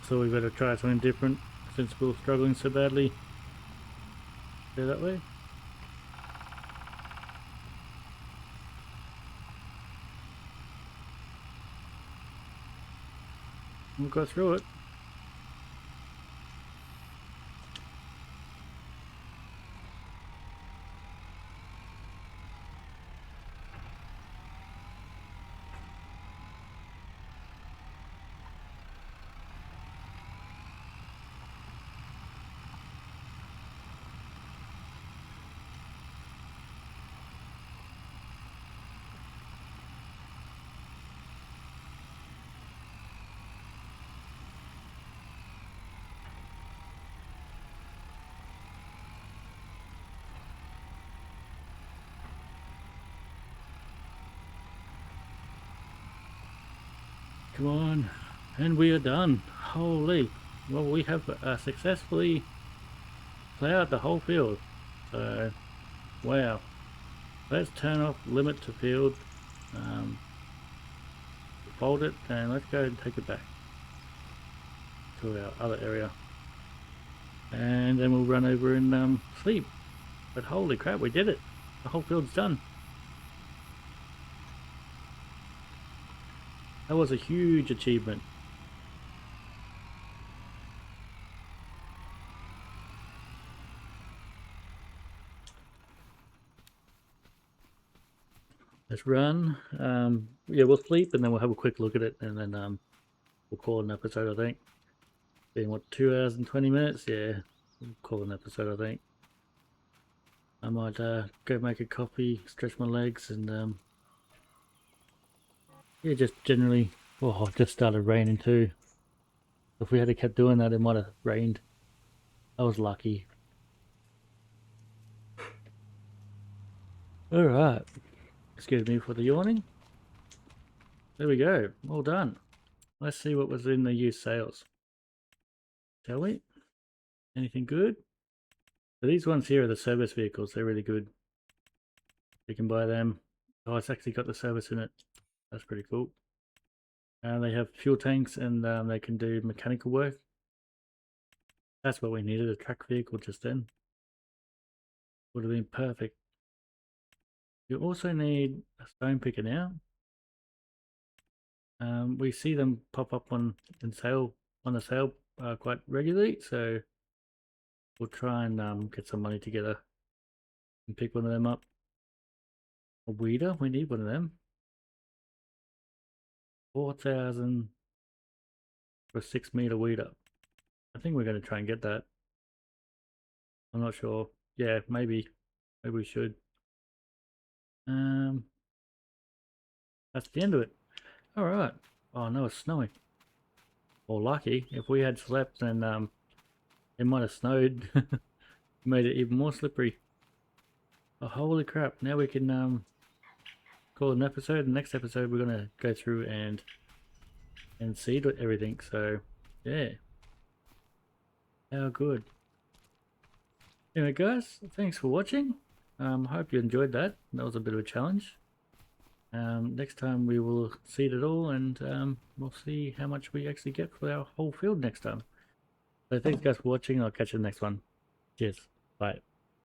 So we better try something different since we're struggling so badly. Go that way. We'll go through it. Come on, and we are done. Holy, well, we have successfully plowed the whole field. So, wow. Let's turn off limit to field, fold it, and let's go and take it back to our other area. And then we'll run over and sleep. But holy crap, we did it. The whole field's done. That was a huge achievement. Let's run. Yeah, we'll sleep and then we'll have a quick look at it, and then we'll call it an episode, I think. Being what, 2 hours and 20 minutes? Yeah, we'll call it an episode, I think. I might go make a coffee, stretch my legs, and yeah, just generally. Oh, it just started raining too. If we had kept doing that, it might have rained. I was lucky. Alright. Excuse me for the yawning. There we go. All done. Let's see what was in the used sales. Shall we? Anything good? So these ones here are the service vehicles. They're really good. You can buy them. Oh, it's actually got the service in it. That's pretty cool. They have fuel tanks, and they can do mechanical work. That's what we needed, a track vehicle just then. Would have been perfect. You also need a stone picker now. We see them pop up on the sale quite regularly, so we'll try and get some money together and pick one of them up. A weeder, we need one of them. 4,000 for a 6-meter weeder. I think we're going to try and get that. I'm not sure. Yeah, maybe we should. That's the end of it. All right. Oh no, it's snowing. Or lucky. If we had slept, then it might have snowed. Made it even more slippery. Oh, holy crap! Now we can call it an episode. The next episode we're gonna go through and seed everything. So yeah, how good. Anyway, guys, thanks for watching. Hope you enjoyed that. That was a bit of a challenge. Next time we will seed it all, and we'll see how much we actually get for our whole field next time. So thanks guys for watching. I'll catch you in the next one. Cheers. Bye.